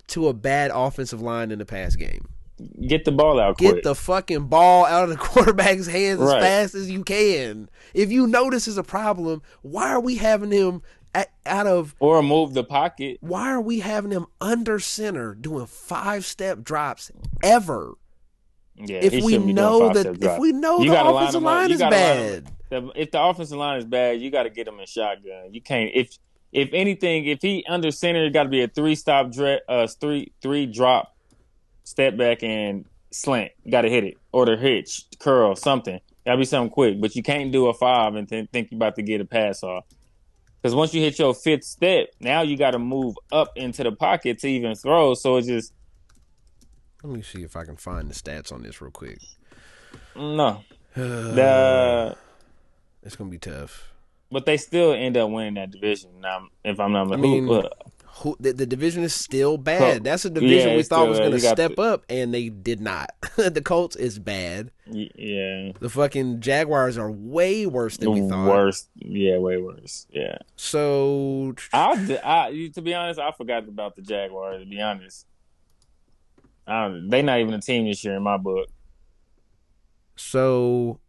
to a bad offensive line in the pass game? Get the ball out quick. Get the fucking ball out of the quarterback's hands as fast as you can. If you know this is a problem, why are we having him out of... Or move the pocket. Why are we having him under center doing 5-step drops ever? Yeah, if we know the offensive line is bad. If the offensive line is bad, you got to get him in shotgun. You can't... If anything, if he under center, it got to be a 3 drop, step back and slant. You got to hit it or the hitch, curl, something. Got to be something quick. But you can't do a 5 and think you're about to get a pass off. Because once you hit your 5th step, now you got to move up into the pocket to even throw. So it's just. Let me see if I can find the stats on this real quick. No, it's gonna be tough. But they still end up winning that division. Now, if I'm not mistaken, the division is still bad. That's a division we thought was going to step up, and they did not. The Colts is bad. Yeah. The fucking Jaguars are way worse than we thought. Worse. Yeah, way worse. Yeah. So, to be honest, I forgot about the Jaguars, to be honest. They're not even a team this year in my book. So,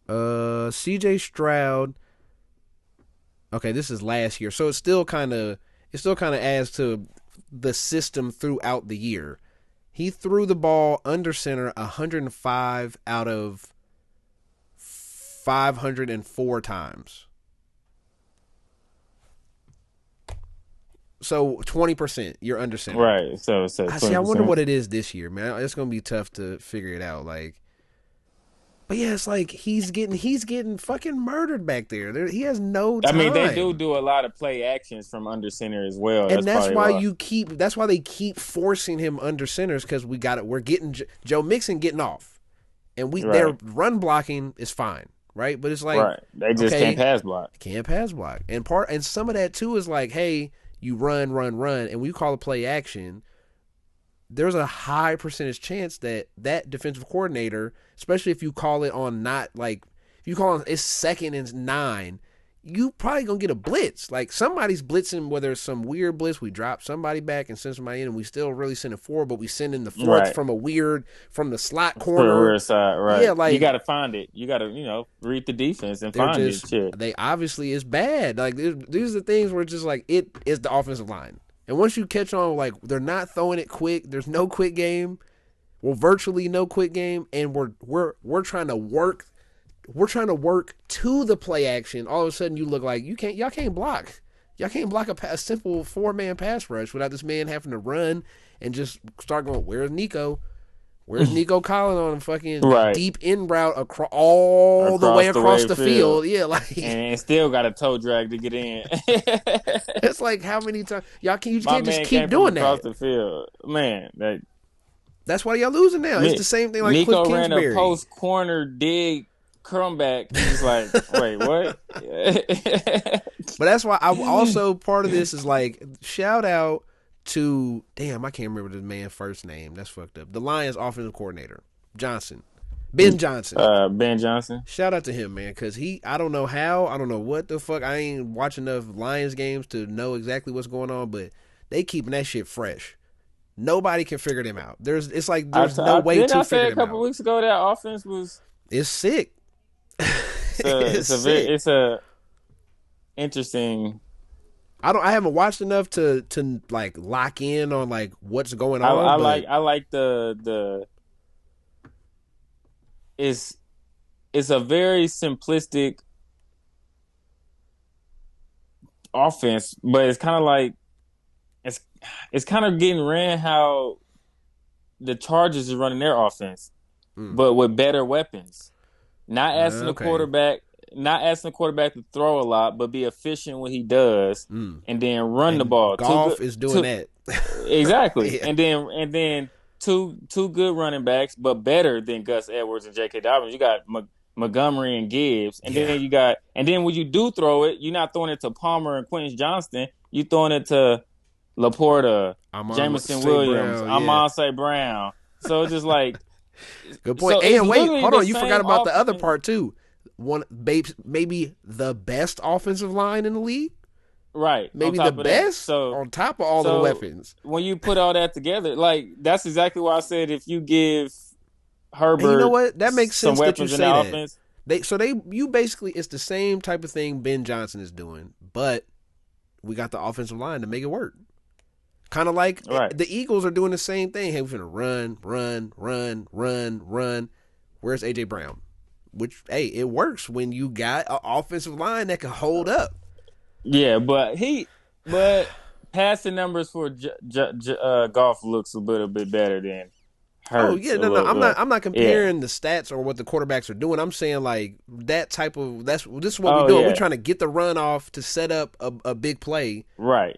CJ Stroud. Okay, this is last year, so it still kind of adds to the system throughout the year. He threw the ball under center 105 out of 504 times. So 20%, you're under center. Right. So I wonder what it is this year, man. It's gonna be tough to figure it out. But yeah, it's like he's getting fucking murdered back there. He has no time. I mean, they do a lot of play actions from under center as well. And that's why they keep forcing him under centers, because we're getting Joe Mixon getting off, and their run blocking is fine, right? But it's like they just can't pass block. And some of that too is like, hey, you run, and when you call a play action, there's a high percentage chance that defensive coordinator, especially if you call it on if you call it it's 2nd and 9, you probably gonna get a blitz. Like, somebody's blitzing, whether it's some weird blitz, we drop somebody back and send somebody in, and we still really send a 4, but we send in the 4th from the slot corner. Side, right. Yeah, like, you got to find it. You got to, read the defense and find it. Shit. They obviously is bad. Like, these are the things where it's just like, it is the offensive line. And once you catch on, like, they're not throwing it quick. There's no quick game. Well, virtually no quick game, and we're trying to work. We're trying to work to the play action. All of a sudden, you look like y'all can't block. Y'all can't block a simple 4-man pass rush without this man having to run and just start going, where's Nico? Where's Nico Collins on a fucking Right. deep in route all the way across the field? Yeah, like and still got a toe drag to get in. It's like how many times you My can't just man keep came doing from across that. the field, man. That's why y'all losing now. It's the same thing like Nico Cliff ran Kingsbury. a post corner dig comeback. He's like, wait, what? But that's why I also part of this is like shout out to I can't remember this man's first name. That's fucked up. The Lions offensive coordinator, Johnson. Ben Johnson. Ben Johnson. Shout out to him, man, because I don't know how, I don't know what the fuck. I ain't watching enough Lions games to know exactly what's going on, but they keeping that shit fresh. Nobody can figure them out. There's no way to figure them out. I said a couple weeks ago that offense was it's sick. It's a interesting. I haven't watched enough to like lock in on like what's going on. I like the it's a very simplistic offense, but it's kind of like it's kind of getting ran how the Chargers is running their offense, but with better weapons. Not asking the quarterback to throw a lot, but be efficient when he does, and then run the ball. Goff is doing that exactly, yeah. and then two good running backs, but better than Gus Edwards and J.K. Dobbins. You got Montgomery and Gibbs, and then when you do throw it, you're not throwing it to Palmer and Quentin Johnston. You throwing it to Laporta, Jameson Williams, Amon St. Brown. So it's just like. Good point. So and wait, hold on. You forgot about the other offense. part too. Maybe the best offensive line in the league. Right. Maybe the best on top of all the weapons. When you put all that together, like that's exactly why I said if you give Herbert, and you know what? That makes sense that you say that. Offense, you basically it's the same type of thing Ben Johnson is doing, but we got the offensive line to make it work. Kind of like the Eagles are doing the same thing. Hey, we're going to run. Where's A.J. Brown? Which, hey, it works when you got an offensive line that can hold up. Yeah, but passing numbers for Goff looks a little bit better than Hurts. Oh yeah, no, I'm not comparing the stats or what the quarterbacks are doing. I'm saying like that type of this is what we're doing. Yeah. We're trying to get the run off to set up a big play. Right.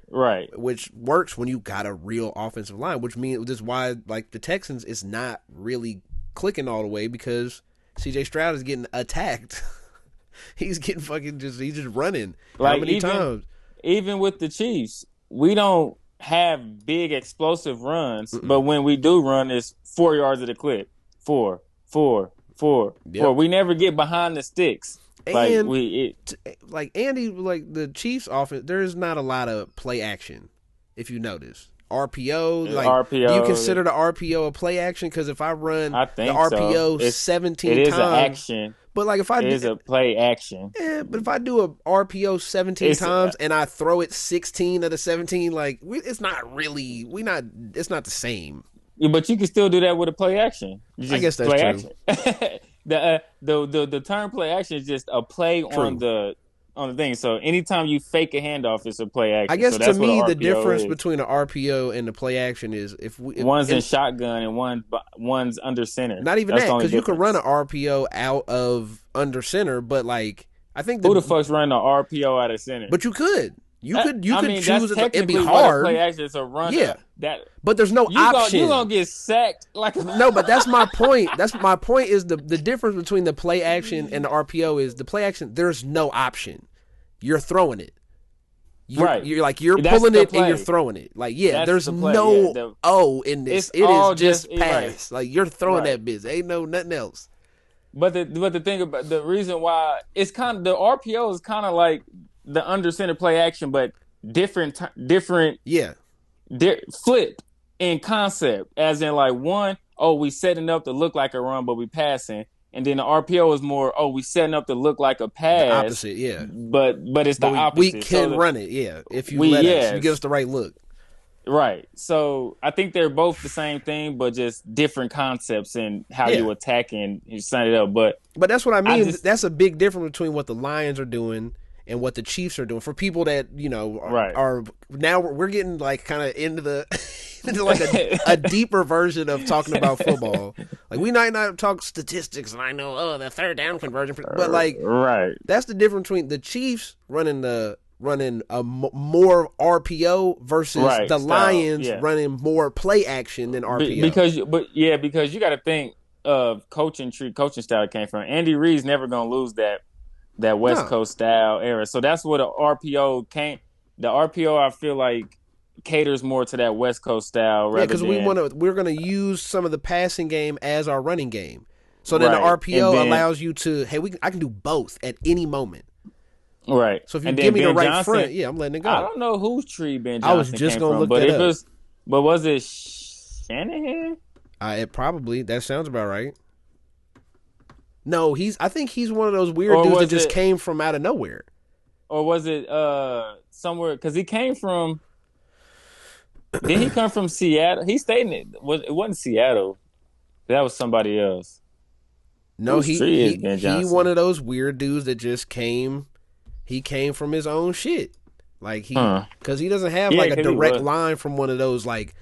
Which works when you got a real offensive line, which means this is why like the Texans is not really clicking all the way because CJ Stroud is getting attacked. He's getting he's just running. Like how many times? Even with the Chiefs, we don't have big explosive runs, but when we do run, it's 4 yards at a clip. 4. Yep. We never get behind the sticks. And Andy, like the Chiefs offense, there's not a lot of play action. If you notice, RPO, do you consider the RPO a play action? Because if I run the RPO 17 times, it is an action. But like if I it is a play action. Yeah, but if I do a RPO 17 times and I throw it 16 of the 17, like it's not the same. Yeah, but you can still do that with a play action. I guess that's true. Action. the term play action is just a play on the thing. So anytime you fake a handoff, it's a play action. I guess so to me the difference between an RPO and the play action is if one's in shotgun and one's under center. Not even that, because you can run an RPO out of under center, but like I think who the fuck's running an RPO out of center? But you could. You could choose it. It'd be hard. Play action is a run. Yeah, but there's no option. You're gonna get sacked like no. But that's my point. That's my point. Is the difference between the play action and the RPO is the play action. There's no option. You're throwing it. You're pulling it and you're throwing it. Like there's no O in this. It is just pass. Like you're throwing that bitch. Ain't no nothing else. But the thing about the reason why it's kind of the RPO is kind of like the under center play action, but different. Flip in concept, as in like one, we setting up to look like a run, but we passing, and then the RPO is more, we setting up to look like a pass. The opposite, yeah. But it's the opposite. We can run it, yeah. If you let us, you give us the right look. Right. So I think they're both the same thing, but just different concepts in how you attack and you set it up. But that's what I mean. That's a big difference between what the Lions are doing and what the Chiefs are doing. For people that, are now we're getting like kind of into the like a deeper version of talking about football. Like we might not talk statistics, and I know the third down conversion, but like right, that's the difference between the Chiefs running a more RPO versus the Lions running more play action than RPO. Because you got to think of coaching style it came from. Andy Reid's never gonna lose that West Coast style era. So that's what the RPO came. The RPO I feel like caters more to that West Coast style. Yeah, because we're gonna use some of the passing game as our running game. So then the RPO allows you to I can do both at any moment. Right. So if you give me the right front, I'm letting it go. I don't know whose tree Ben Johnson I was just came gonna from, look but that up. But was it Shanahan? That sounds about right. No, I think he's one of those weird dudes that just came from out of nowhere. Or was it somewhere? Because he came from. Did he come from Seattle? He stayed in it. It wasn't Seattle. That was somebody else. No, he one of those weird dudes that just came. He came from his own shit, like because he doesn't have like a direct line from one of those like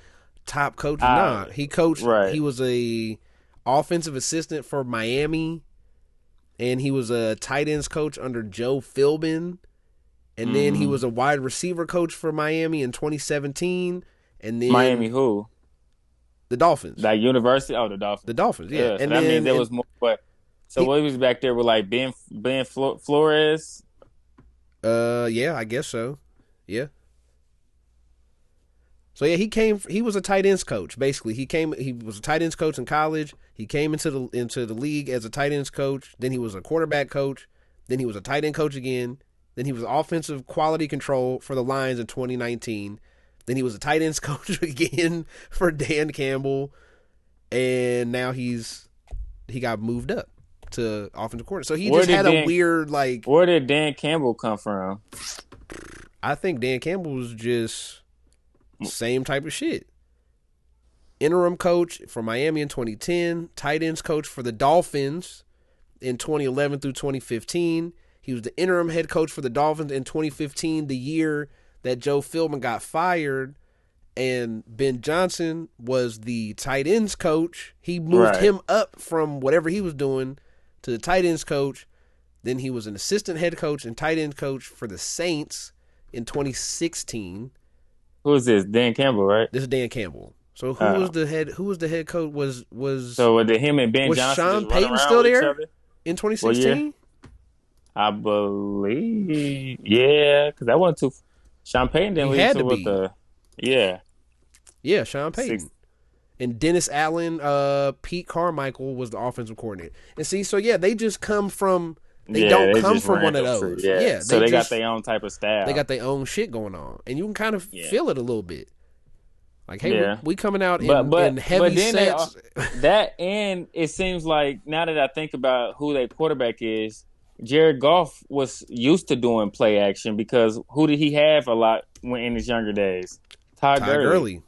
top coaches. He coached. Right. He was a offensive assistant for Miami, and he was a tight ends coach under Joe Philbin, and then he was a wide receiver coach for Miami in 2017. And then Miami who? The Dolphins. Like University? Oh, the Dolphins. The Dolphins, yeah. And that means there was more. But what was back there with like Ben Flores? Yeah, I guess so. Yeah. So yeah, he was a tight ends coach. Basically, he was a tight ends coach in college. He came into the league as a tight ends coach. Then he was a quarterback coach. Then he was a tight end coach again. Then he was offensive quality control for the Lions in 2019. Then he was a tight ends coach again for Dan Campbell, and now he got moved up to offensive coordinator. So he just had a weird like. Where did Dan Campbell come from? I think Dan Campbell was just same type of shit. Interim coach for Miami in 2010, tight ends coach for the Dolphins in 2011 through 2015. He was the interim head coach for the Dolphins in 2015, the year that Joe Philbin got fired, and Ben Johnson was the tight ends coach. He moved him up from whatever he was doing to the tight ends coach. Then he was an assistant head coach and tight end coach for the Saints in 2016. Who is this? Dan Campbell, right? This is Dan Campbell. So who was the head? Who was the head coach? So did him and Ben was Johnson Sean Payton still there in 2016? I believe, yeah, because that wasn't too. Sean Payton didn't leave to with the, yeah, Sean Payton, and Dennis Allen, Pete Carmichael was the offensive coordinator. And see, so yeah, they just come from. They don't come from one of those. Yeah, so they got their own type of style. They got their own shit going on, and you can kind of feel it a little bit. Like, hey, we coming out in heavy sets. And it seems like now that I think about who their quarterback is, Jared Goff was used to doing play action because who did he have a lot in his younger days? Todd Gurley.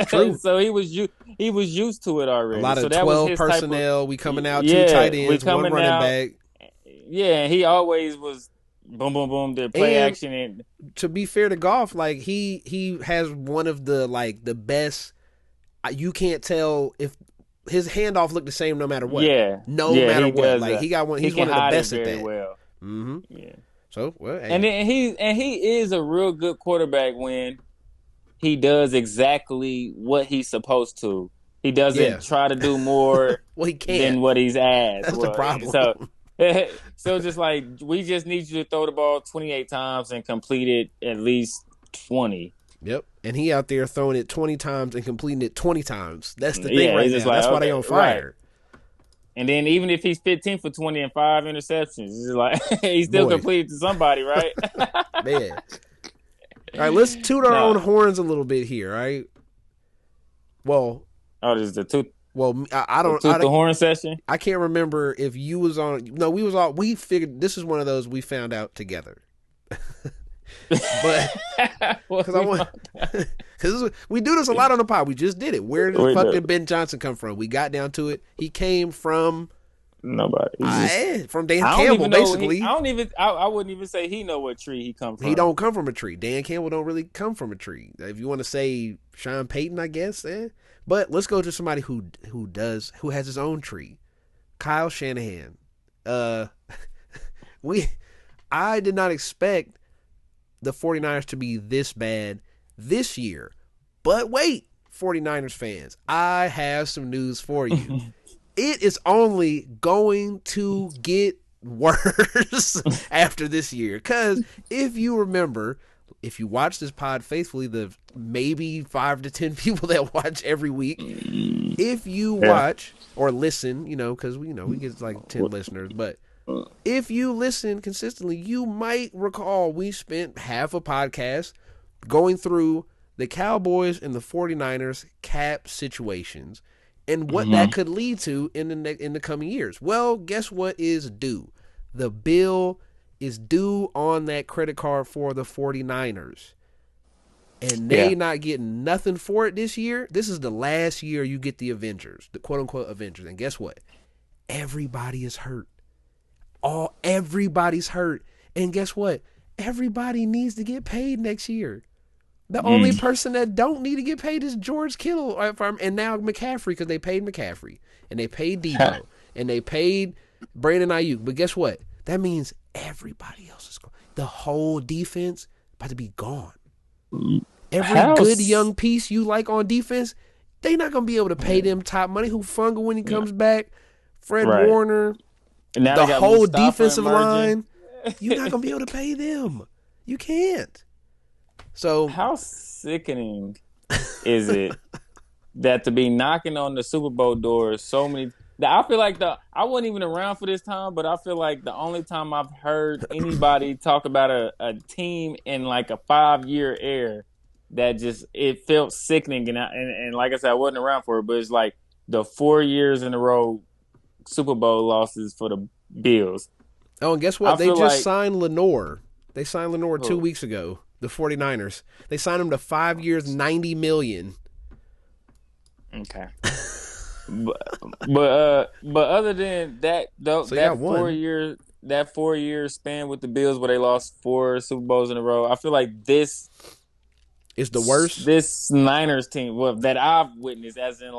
True. So he was used to it already. A lot of so 12 personnel. We coming out 2 tight ends, 1 running back. Yeah, he always was boom, boom, boom. The play action. And to be fair to Goff, like he has one of the the best. You can't tell if. His handoff looked the same no matter what. No matter what. Like he got one. He's one of the best at that. Well. Mm-hmm. Yeah. So hey. And then he is a real good quarterback when he does exactly what he's supposed to. He doesn't try to do more he can't. than what he's asked. That's the problem. So just like we just need you to throw the ball 28 times and complete it at least 20. Yep. And he out there throwing it 20 times and completing it 20 times. That's the thing right now. That's why they on fire. Right. And then even if he's 15 for 20 and 5 interceptions, it's like he still completed to somebody, right? Man. All right, let's toot our own horns a little bit here, right? Well. Oh, this is the toot. Well, I don't. The horn session. I can't remember if you was on. No, we was all. We figured this is one of those we found out together. But because we do this a lot on the pod. We just did it. Where did fucking Ben Johnson come from? We got down to it. He came from Nobody. From Dan I don't Campbell, even know. basically. I wouldn't even say he know what tree he come from. He don't come from a tree. Dan Campbell don't really come from a tree. If you want to say Sean Payton, I guess. But let's go to somebody who has his own tree. Kyle Shanahan. I did not expect the 49ers to be this bad this year. But wait, 49ers fans, I have some news for you. It is only going to get worse after this year. Because if you remember, if you watch this pod faithfully, the maybe 5 to 10 people that watch every week, if you watch or listen, because we get like 10 listeners, but if you listen consistently, you might recall we spent half a podcast going through the Cowboys and the 49ers cap situations and what that could lead to in the coming years. Well, guess what is due? The bill is due on that credit card for the 49ers. And they not getting nothing for it this year. This is the last year you get the Avengers, the quote-unquote Avengers. And guess what? Everybody is hurt. Everybody's hurt. And guess what? Everybody needs to get paid next year. The only person that don't need to get paid is George Kittle and now McCaffrey, because they paid McCaffrey and they paid Debo and they paid Brandon Ayuk. But guess what? That means everybody else is gone. The whole defense about to be gone. Every good young piece you like on defense, they not going to be able to pay them top money. Hufanga when he comes back, Fred Warner, the whole defensive line, you're not going to be able to pay them. You can't. So how sickening is it that to be knocking on the Super Bowl doors so many? I feel like I wasn't even around for this time, but I feel like the only time I've heard anybody talk about a team in like a 5-year era that just it felt sickening, and like I said, I wasn't around for it, but it's like the 4 years in a row Super Bowl losses for the Bills. Oh, and guess what? They just signed Lenore. They signed Lenore 2 weeks ago. The 49ers. They signed him to 5 years, $90 million. Okay. but other than that, that 4 year span with the Bills where they lost 4 Super Bowls in a row, I feel like this is the worst. This Niners team, that I've witnessed, as in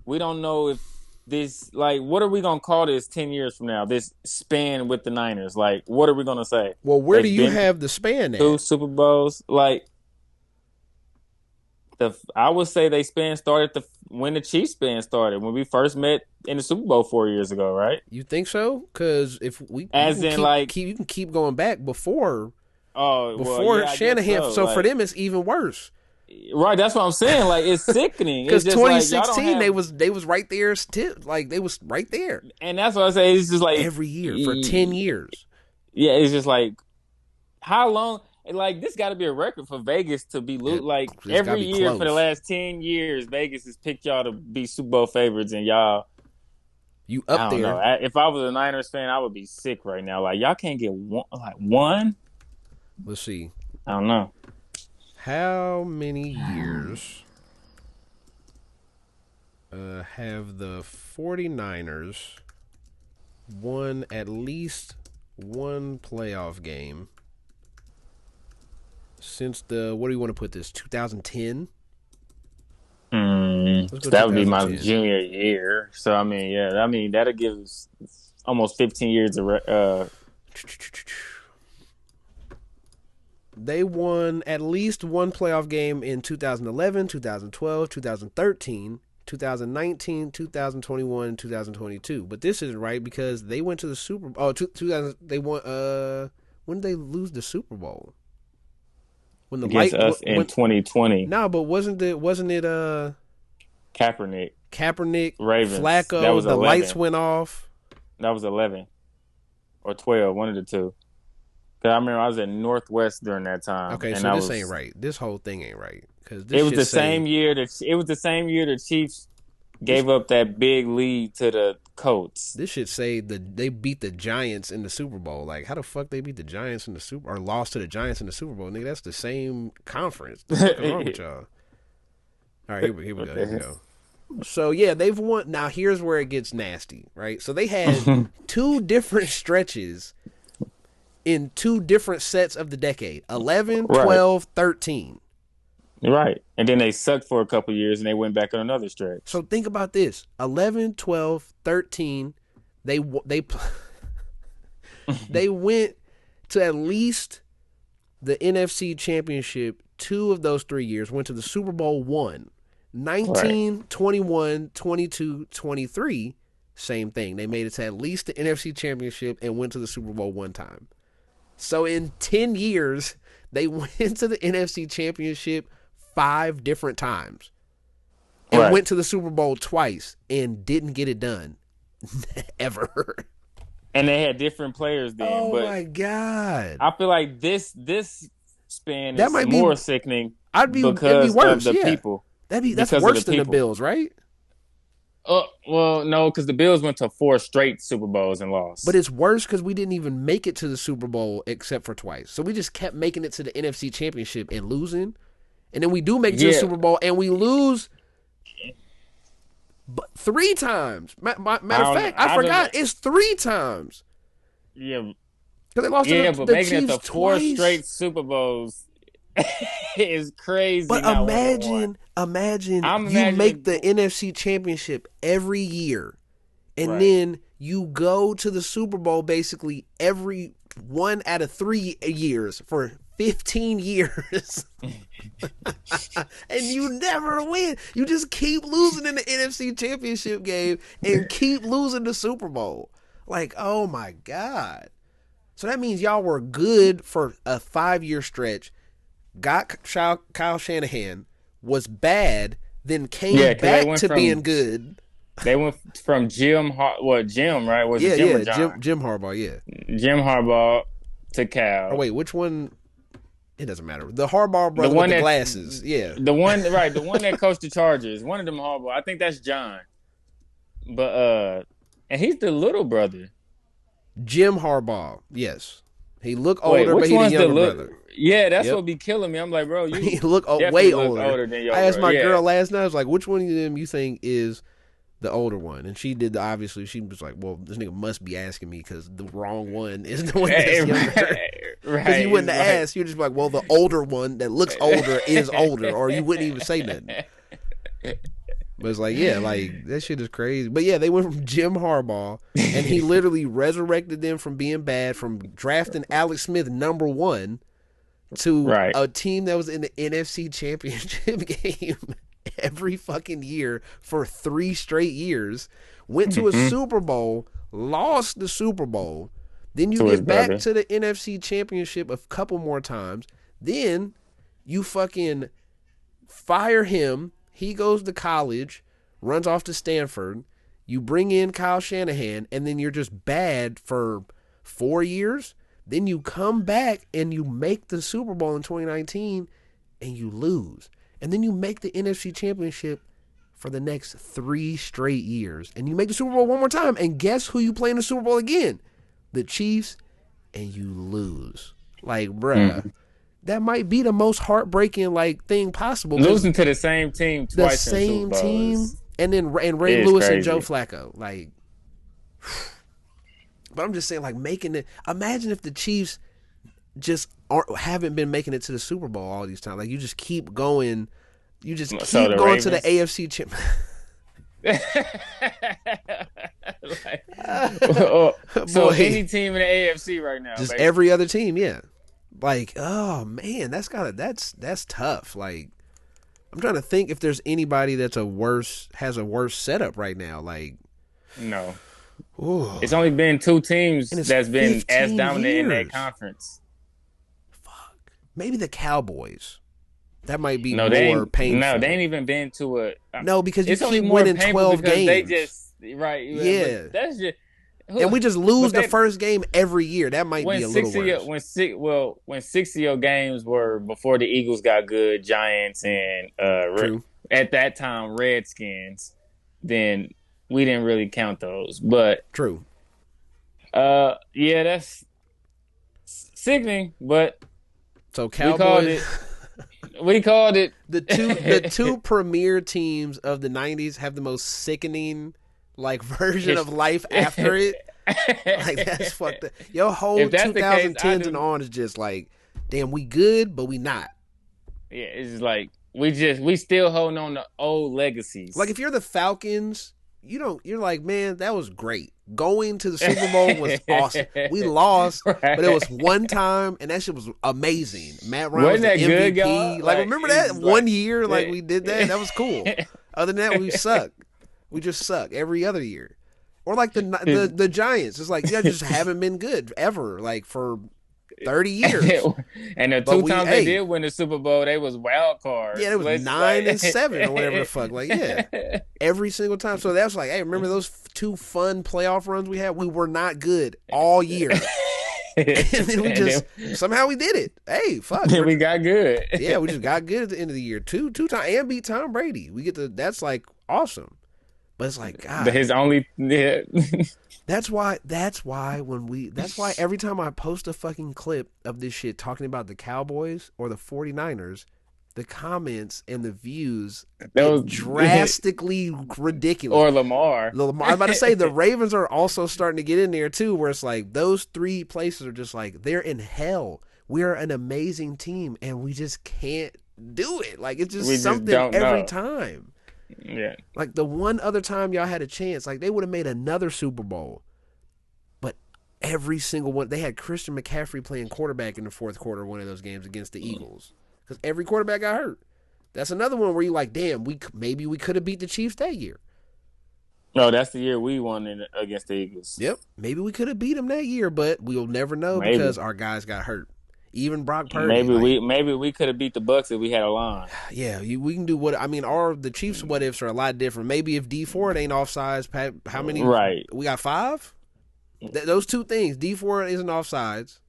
we don't know if this, what are we gonna call this 10 years from now? This span with the Niners, what are we gonna say? Well, where do you have the span at? 2 Super Bowls, I would say they span started when the Chiefs span started, when we first met in the Super Bowl 4 years ago, right? You think so? Because if you can keep going back before Shanahan. So for them, it's even worse. Right, that's what I'm saying. It's sickening. Because 2016, they was right there. They was right there. And that's what I say. It's just every year for 10 years. Yeah, it's just how long? This got to be a record for Vegas to be every year for the last 10 years. Vegas has picked y'all to be Super Bowl favorites, and y'all. You up I don't there? Know. If I was a Niners fan, I would be sick right now. Y'all can't get one. Let's see. I don't know. How many years have the 49ers won at least one playoff game since what do you want to put this, 2010? That would be my junior year. So, that'll give us almost 15 years of They won at least one playoff game in 2011, 2012, 2013, 2019, 2021, and 2022. But this isn't right because they went to the Super Bowl. They won. When did they lose the Super Bowl? When against us in 2020. No, but wasn't it Kaepernick, Ravens, Flacco? That was the 11. Lights went off. That was 11 or 12, one of the two. Because I remember I was at Northwest during that time. Okay, so this ain't right. This whole thing ain't right. It was the same year that the Chiefs gave up that big lead to the Colts. This should say that they beat the Giants in the Super Bowl. How the fuck they beat the Giants in the Super or lost to the Giants in the Super Bowl? Nigga, that's the same conference. What's wrong with y'all? All right, here we go. So yeah, they've won. Now here's where it gets nasty, right? So they had two different stretches in two different sets of the decade: 11, Right. 12, 13. Right. And then they sucked for a couple years and they went back on another So stretch. think about this: 11, 12, 13. They they went to at least the NFC Championship 2 of those 3 years. Went to the Super Bowl 1. Right. 19, 21, 22, 23. Same thing. They made it to at least the NFC Championship and went to the Super Bowl 1 time. So in 10 years, they went to the NFC Championship 5 different times and Right. went to the Super Bowl twice and didn't get it done ever. And they had different players then, Oh but my God. I feel like this span That is might be more sickening it'd be because of worse, the yeah. people. That's Because of the worse than the people. Bills, right? Well, no, because the Bills went to 4 straight Super Bowls and But lost. it's worse because we didn't even make it to the Super Bowl except for twice. So we just kept making it to the NFC Championship and losing. And then we do make it to the Yeah, Super Bowl and we lose 3 times. Matter of fact, I I don't know. forgot. It's 3 times. Yeah, Because they lost to yeah, but the making it Chiefs to four twice. straight Super Bowls is crazy. But Not winning one. imagine I'm you make imagining. the NFC Championship every year. And Right. then you go to the Super Bowl basically every 1 out of 3 years for 15 years. And you never win. You just keep losing in the NFC Championship game and keep losing the Super Bowl. Like, oh my God. So that means y'all were good for a 5 year stretch, got Kyle Shanahan, was bad, then Yeah, came because they back went to being from good. Jim, right? Was it Yeah, Jim or yeah, John? Jim Harbaugh, yeah. Jim Harbaugh to Or Cal. wait, which one? It doesn't matter. The Harbaugh The brother with one the that glasses, yeah. the one that coached the Chargers. One of them Harbaugh. I think that's John. But and he's the little brother. Jim Harbaugh, yes. He looked Wait, older, but which he the one's the younger look? brother. Yeah, that's Yep. what be killing me. I'm like, bro, He you looked way definitely look older. older than I your asked brother. my Yeah. girl last night, I was like, which one of them you think is the older one? And she did obviously, she was like, well, this nigga must be asking me because the wrong one is the one that's younger. Because Right. you wouldn't It's have asked. You're just like, well, the older one that looks older is older, or you wouldn't even say nothing. But it's like, yeah, like that shit is crazy. But yeah, they went from Jim Harbaugh, and he literally resurrected them from being bad, from drafting Alex Smith #1 to Right. a team that was in the NFC Championship game every fucking year for 3 straight years. Went to a Hmm. Super Bowl, lost the Super Bowl. Then you To his get back brother. to the NFC Championship a couple more times. Then you fucking fire him. He goes to college, runs off to Stanford. You bring in Kyle Shanahan, and then you're just bad for 4 years. Then you come back and you make the Super Bowl in 2019 and you lose. And then you make the NFC Championship for the next 3 straight years. And you make the Super Bowl one more time. And guess who you play in the Super Bowl again? The Chiefs, and you lose. Like, bruh, that might be the most heartbreaking like thing possible because Losing to the same team the twice in the Super same Bowl team and then Ray is Lewis and Joe crazy. Flacco. Like, but I'm just saying, like, making it. Imagine if the Chiefs just haven't been making it to the Super Bowl all these times. Like, you just keep going. You just So keep the going to the Ravens. AFC champ. Like, so Boy, any team in the AFC right now, just basically. every other team, yeah. Like, oh man, that's tough. Like, I'm trying to think if there's anybody that's has a worse setup right now. Like, No. ooh, It's only been 2 teams and it's that's been as 15 dominant in that years. conference. Maybe the Cowboys. That might be No, they more ain't. painful. No, they ain't even been to a. No, because you It's only keep more winning painful 12 because they games. just right. Yeah. But that's just. And we just lose But the they, first game every year. That might be a little worse. when 60 games were before the Eagles got good, Giants and True. at that time Redskins, then we didn't really count those. But True. yeah, that's sickening. But So we called Cowboys. it. We called it the two premier teams of the 90s have the most sickening like version of life after it. Like that's fucked up. Your whole 2010s and on is just like, damn, we good, but we not. Yeah, it's just like we still holding on to old legacies. Like if you're the Falcons, you're like, man, that was great. Going to the Super Bowl was awesome. We lost, right. But it was one time, and that shit was amazing. Matt Ryan was the MVP. Good, like remember that one year, like we did that? That was cool. Other than that, we suck. We just suck every other year. Or like the Giants. It's like, just haven't been good ever, like for 30 years. And the two times they did win the Super Bowl, they was wild cards. Yeah, it was 9-7 or whatever the fuck. Like, yeah. Every single time. So that's like, hey, remember those two fun playoff runs we had? We were not good all year. And then we just somehow we did it. Hey, fuck. We got good. Yeah, we just got good at the end of the year. Two times and beat Tom Brady. That's like awesome. But it's like, God. But his only That's why every time I post a fucking clip of this shit talking about the Cowboys or the 49ers, the comments and the views get drastically ridiculous. Or Lamar. I'm about to say the Ravens are also starting to get in there too, where it's like those three places are just like, they're in hell. We're an amazing team and we just can't do it. Like it's just something every time. Yeah. Like the one other time y'all had a chance, like they would have made another Super Bowl. But every single one, they had Christian McCaffrey playing quarterback in the fourth quarter of one of those games against the Eagles. Because every quarterback got hurt. That's another one where you're like, damn, maybe we could have beat the Chiefs that year. No, that's the year we won against the Eagles. Yep. Maybe we could have beat them that year, but we'll never know because our guys got hurt. Even Brock Purdy. Maybe we could have beat the Bucs if we had a line. Yeah, we can do the Chiefs' what ifs are a lot different. Maybe if D Ford ain't offsides, Pat, how many? Right. We got 5. Those two things. D Ford isn't offsides,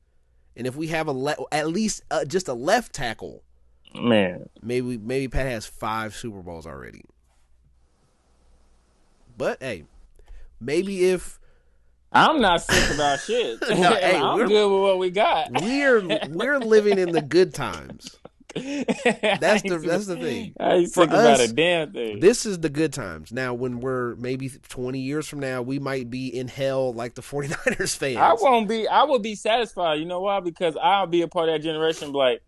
and if we have at least just a left tackle, man, maybe Pat has 5 Super Bowls already. But hey, maybe if. I'm not sick about shit. No, hey, I'm good with what we got. We're living in the good times. That's the thing. I ain't sick about a damn thing. This is the good times. Now, when we're maybe 20 years from now, we might be in hell like the 49ers fans. I will be satisfied. You know why? Because I'll be a part of that generation. Like,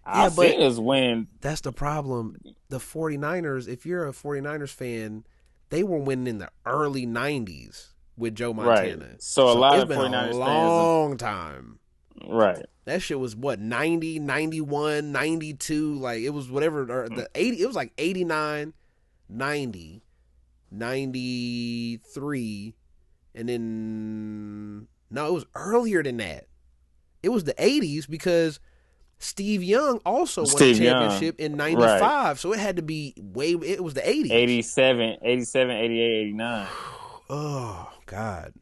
I've seen us win. That's the problem. The 49ers, if you're a 49ers fan, they were winning in the early 90s. With Joe Montana. Right. So a lot of 49ers fans. It's been a long time. Right. That shit was what, 90, 91, 92, like it was whatever, or the 80, it was like 89, 90, 93, and then, no, it was earlier than that. It was the 80s because Steve Young also won a championship in 95, right. So it had to be it was the 80s. 87, 88, 89. Oh, God.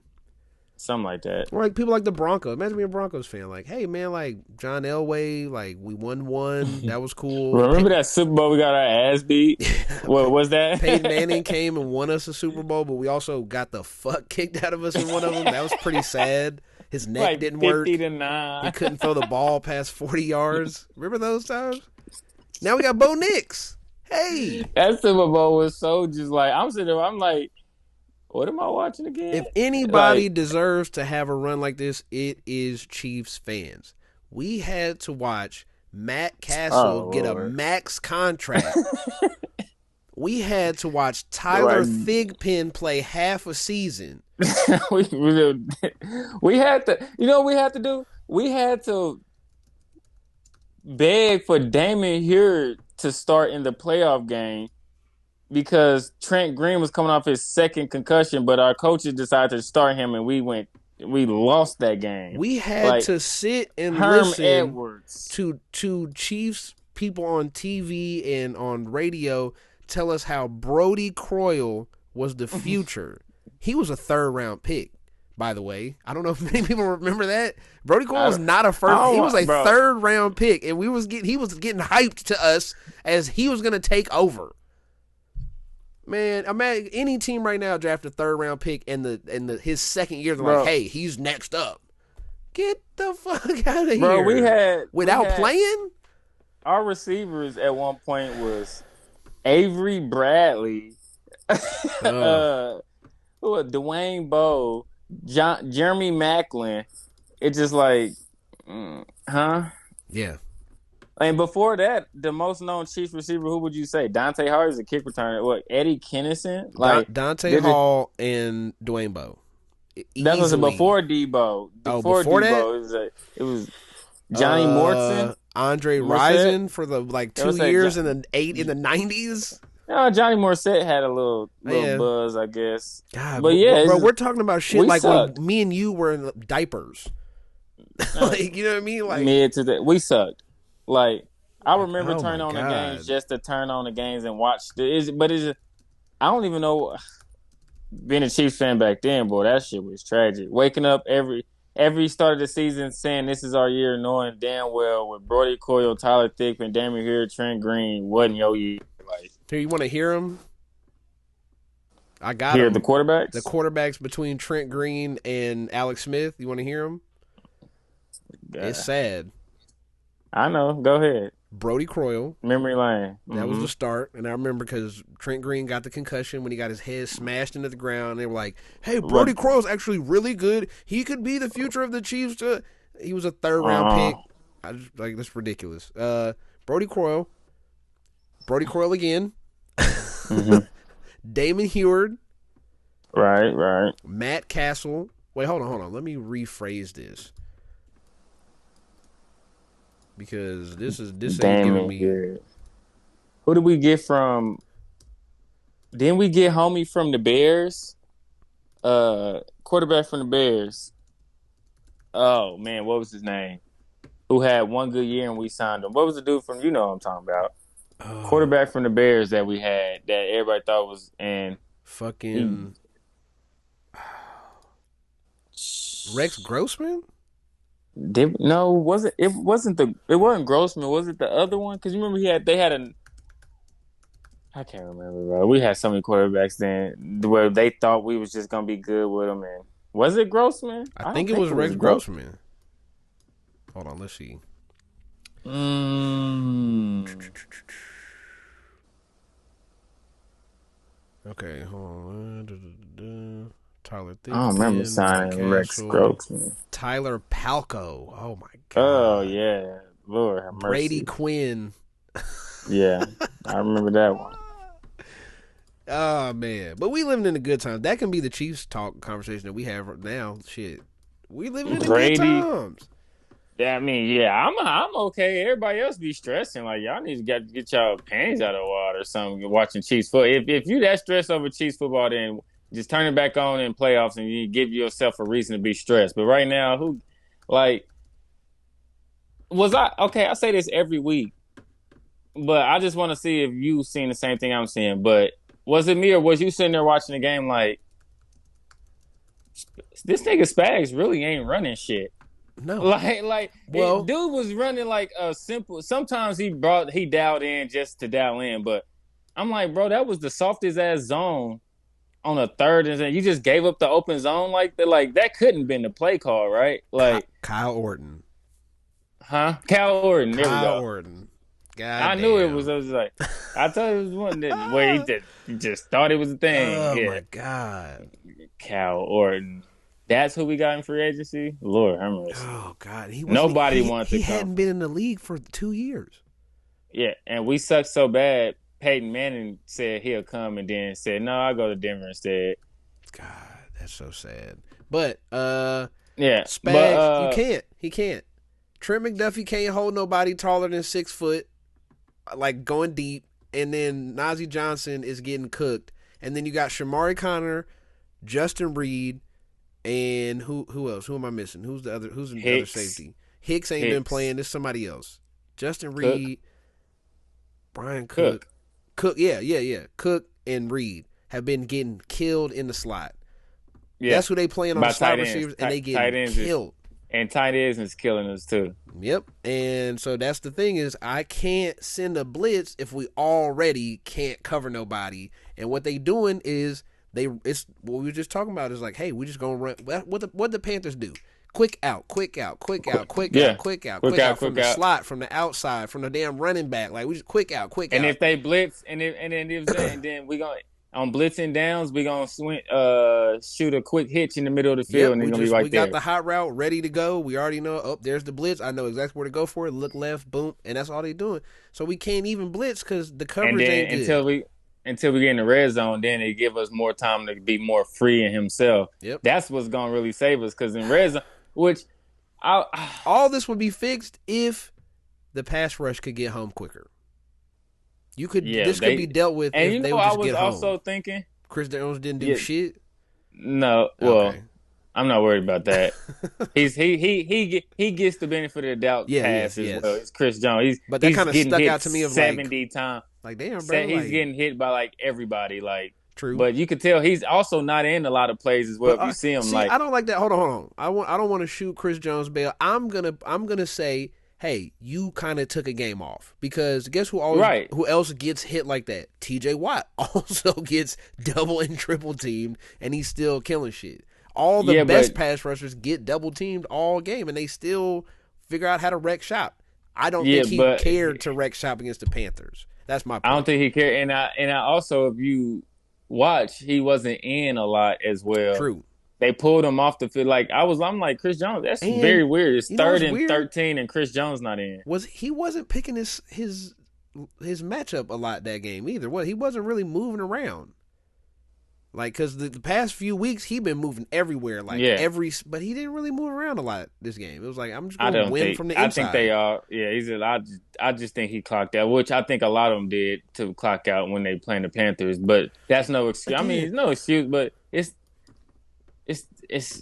Something like that. Or like people like the Broncos. Imagine being a Broncos fan. Like, hey, man, like John Elway, like we won one. That was cool. Remember that Super Bowl we got our ass beat? What was that? Peyton Manning came and won us a Super Bowl, but we also got the fuck kicked out of us in one of them. That was pretty sad. His neck like didn't work. 50-9. He couldn't throw the ball past 40 yards. Remember those times? Now we got Bo Nix. Hey. That Super Bowl was so just like, I'm sitting there, I'm like, what am I watching again? If anybody deserves to have a run like this, it is Chiefs fans. We had to watch Matt Castle get a max contract. We had to watch Tyler Thigpen play half a season. we had to, you know what we had to do? We had to beg for Damon Huard to start in the playoff game. Because Trent Green was coming off his second concussion, but our coaches decided to start him, and we lost that game. We had to sit and listen Edwards. to Chiefs people on TV and on radio tell us how Brody Croyle was the future. He was a 3rd-round pick, by the way. I don't know if many people remember that. Brody Croyle was not a first. He was a 3rd-round pick, and he was getting hyped to us as he was going to take over. Man, imagine any team right now draft a 3rd-round pick and his second year, they're like, hey, he's next up. Get the fuck out of here. Bro, without playing? our receivers at one point was Avery Bradley, Dwayne Bowe, Jeremy Maclin. It's just like, huh? Yeah. And before that, the most known Chiefs receiver, who would you say? Dante Hardy's a kick returner. What, Eddie Kennison? Like Dante Hall and Dwayne Bowe. That was Easily. Before Debo. Before Debo, that? it was Johnny Morton. Andre Rison for the 2 years in the 90s. Johnny Morissette had a little buzz, I guess. God, but yeah, bro, we're talking about shit like sucked. when me and you were in diapers. Like, you know what I mean? Like, mid to that, we sucked. Like, I remember turning on the games just to turn on the games and watch. I don't even know. Being a Chiefs fan back then, boy, that shit was tragic. Waking up every start of the season saying this is our year, knowing damn well with Brody Coyle, Tyler Thigpen, Damian Here, Trent Green wasn't your year. Like, here, you want to hear them? I got hear them. The quarterbacks. The quarterbacks between Trent Green and Alex Smith. You want to hear them? God. It's sad. I know. Go ahead. Brody Croyle. Memory lane. That was the start. And I remember because Trent Green got the concussion when he got his head smashed into the ground. They were like, hey, Brody Croyle's actually really good. He could be the future of the Chiefs. He was a third-round pick. That's ridiculous. Brody Croyle again. Damon Heward. Right. Matt Castle. Wait, hold on. Let me rephrase this. Because this ain't giving me. Good. Who did we get from? Didn't we get homie from the Bears? Quarterback from the Bears. Oh man, what was his name? Who had one good year and we signed him? What was the dude from? You know what I'm talking about? Quarterback from the Bears that we had that everybody thought was fucking Rex Grossman. It wasn't Grossman. Was it the other one? Because you remember they had I can't remember, bro. We had so many quarterbacks then where they thought we was just gonna be good with them. And was it Grossman? I think it was Rex Grossman. Hold on, let's see. Okay, hold on. Tyler Thigpen. I don't remember signing Rex Grossman. Tyler Palco. Oh my god. Oh yeah, Lord have mercy. Brady Quinn. Yeah, I remember that one. Oh man, but we living in a good time. That can be the Chiefs talk conversation that we have now. Shit, we living in good times. Yeah, I mean, I'm okay. Everybody else be stressing. Like, y'all need to get y'all panties out of the water or something. Watching Chiefs football. If you that stressed over Chiefs football, then just turn it back on in playoffs and you give yourself a reason to be stressed. But right now, I say this every week, but I just want to see if you seen the same thing I'm seeing. But was it me or was you sitting there watching the game like, this nigga Spags really ain't running shit? No. Dude was running like a simple. Sometimes he dialed in just to dial in, but I'm like, bro, that was the softest ass zone on a third, and you just gave up the open zone like that. Like, that couldn't been the play call, right? Like Kyle Orton, huh? Kyle Orton. There we go. Kyle Orton. I knew it was. I was like, I thought it was one that where he just thought it was a thing. Oh my god, Kyle Orton. That's who we got in free agency? Lord, how much? Oh, God. He hadn't been in the league for 2 years. Yeah, and we sucked so bad, Peyton Manning said he'll come and then said, no, I'll go to Denver instead. God, that's so sad. But, yeah. Spags, you can't. He can't. Trent McDuffie can't hold nobody taller than 6 foot, like going deep. And then Najee Johnson is getting cooked. And then you got Shamari Connor, Justin Reed, and who else? Who am I missing? Who's the other safety? Hicks ain't been playing. There's somebody else. Justin Reed, Brian Cook. Yeah. Cook and Reed have been getting killed in the slot. Yeah. That's who they playing on slot receivers, and they get killed. And tight ends is killing us too. Yep. And so that's the thing is I can't send a blitz if we already can't cover nobody. And what they doing is it's what we were just talking about is like, hey, we just gonna run. What the Panthers do? quick out, quick out, quick out, quick Yeah. out, quick out, Quick quick out, out from quick the out. slot, from the outside, from the damn running back. Like we just quick out, quick And out. if they blitz, and then we gonna on blitzing downs, we gonna shoot a quick hitch in the middle of the field, and it's gonna be right we there. got the hot route ready to go. We already know. Oh, there's the blitz. I know exactly where to go for it. Look left, boom, and that's all they doing. So we can't even blitz because the coverage ain't good. Until we get in the red zone, then they give us more time to be more free in himself. Yep. That's what's gonna really save us, because in red zone, all this would be fixed if the pass rush could get home quicker. Could be dealt with and if they would just get home. I was also thinking Chris Jones didn't do shit. No, well, I'm not worried about that. He gets the benefit of the doubt pass as well. It's Chris Jones. But that kind of stuck out to me of 70 times. Like damn, bro, he's getting hit by like everybody. Like true, but you could tell he's also not in a lot of plays as well. If you see him, I don't like that. Hold on. I don't want to shoot Chris Jones bail. I'm gonna say, hey, you kind of took a game off, because guess who else gets hit like that? TJ Watt also gets double and triple teamed, and he's still killing shit. All the best pass rushers get double teamed all game, and they still figure out how to wreck shop. I don't think he cared to wreck shop against the Panthers. That's my point. I don't think he cared, and I also, if you watch, he wasn't in a lot as well. True. They pulled him off the field. Like I'm like, Chris Jones, that's very weird. It's 3rd and 13, and Chris Jones not in. He wasn't picking his matchup a lot that game either. He wasn't really moving around. Like, because the past few weeks, he been moving everywhere. But he didn't really move around a lot this game. It was like, I'm just going to win from the inside. I think they are. Yeah, I just think he clocked out, which I think a lot of them did to clock out when they playing the Panthers. But that's no excuse. I mean, it's no excuse, but it's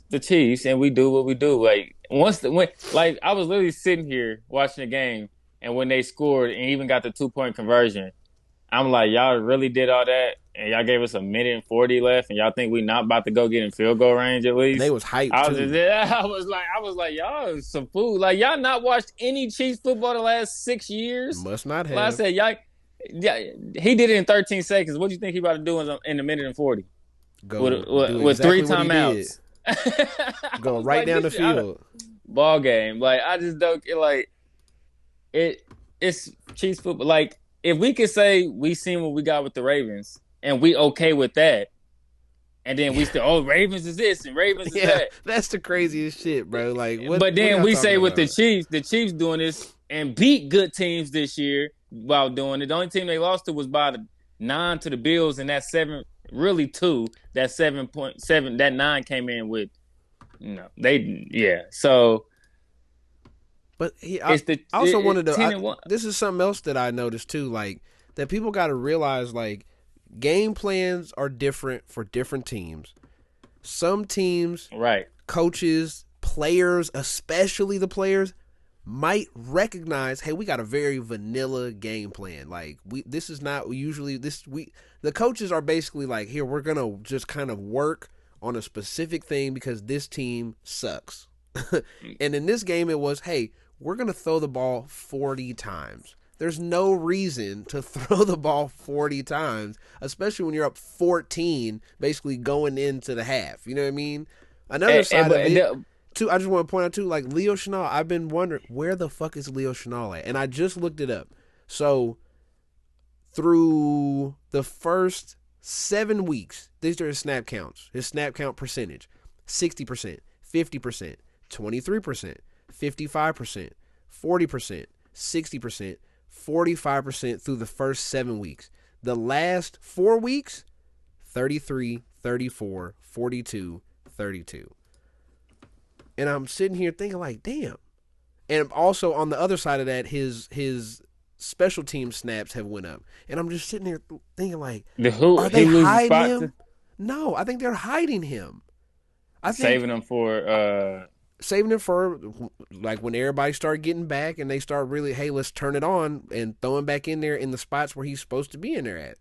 the Chiefs, and we do what we do. Like, I was literally sitting here watching the game, and when they scored and even got the 2-point conversion, I'm like, y'all really did all that, and y'all gave us 1:40 left, and y'all think we not about to go get in field goal range at least? They was hyped too. I was like, y'all is some food. Like, y'all not watched any Chiefs football the last 6 years? Must not have. Like I said, y'all, he did it in 13 seconds. What do you think he about to do in 1:40? With exactly 3 timeouts. Go right down the field. Ball game. Like, I just don't get, like, it's Chiefs football. Like, if we could say we seen what we got with the Ravens, and we okay with that, and then we still, Ravens is this and Ravens is that. That's the craziest shit, bro. Like, but then we say with the Chiefs doing this and beat good teams this year while doing it. The only team they lost to was by the 9 to the Bills, and that 7, really 2. That 7.7, that 9 came in with, So. But I also wanted to. This is something else that I noticed too, like that people got to realize, like, game plans are different for different teams. Some teams, coaches, players, especially the players, might recognize, hey, we got a very vanilla game plan. Like, this is not usually this. The coaches are basically like, here, we're gonna just kind of work on a specific thing because this team sucks. And in this game, it was, hey, we're going to throw the ball 40 times. There's no reason to throw the ball 40 times, especially when you're up 14, basically going into the half. You know what I mean? Another side of it, too, I just want to point out, too, like Leo Chenal, I've been wondering, where the fuck is Leo Chenal at? And I just looked it up. So, through the first 7 weeks, these are his snap counts. His snap count percentage, 60%, 50%, 23%, 55%, 40%, 60%, 45% through the first 7 weeks. The last 4 weeks, 33, 34, 42, 32. And I'm sitting here thinking, like, damn. And also on the other side of that, his special team snaps have went up. And I'm just sitting here thinking, like, are they hiding him? No, I think they're hiding him. Saving him for like when everybody start getting back and they start really, hey, let's turn it on, and throwing back in there in the spots where he's supposed to be in there at.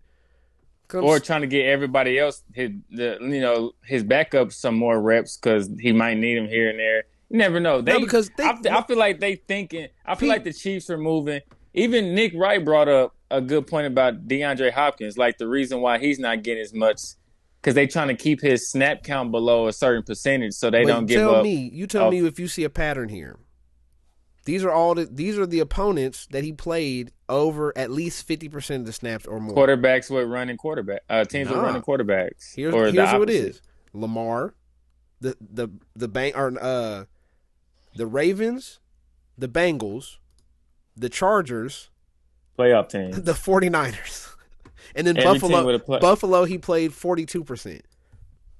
Or trying to get everybody else his backup some more reps because he might need them here and there. You never know. I feel like they thinking. I feel like the Chiefs are moving. Even Nick Wright brought up a good point about DeAndre Hopkins, like the reason why he's not getting as much because they trying to keep his snap count below a certain percentage so they don't give up. You tell me if you see a pattern here. These are the opponents that he played over at least 50% of the snaps or more. Quarterbacks with running teams with running quarterbacks. Here's what it is: Lamar, the Ravens, the Bengals, the Chargers, playoff teams, the 49ers, and then Buffalo. He played 42%.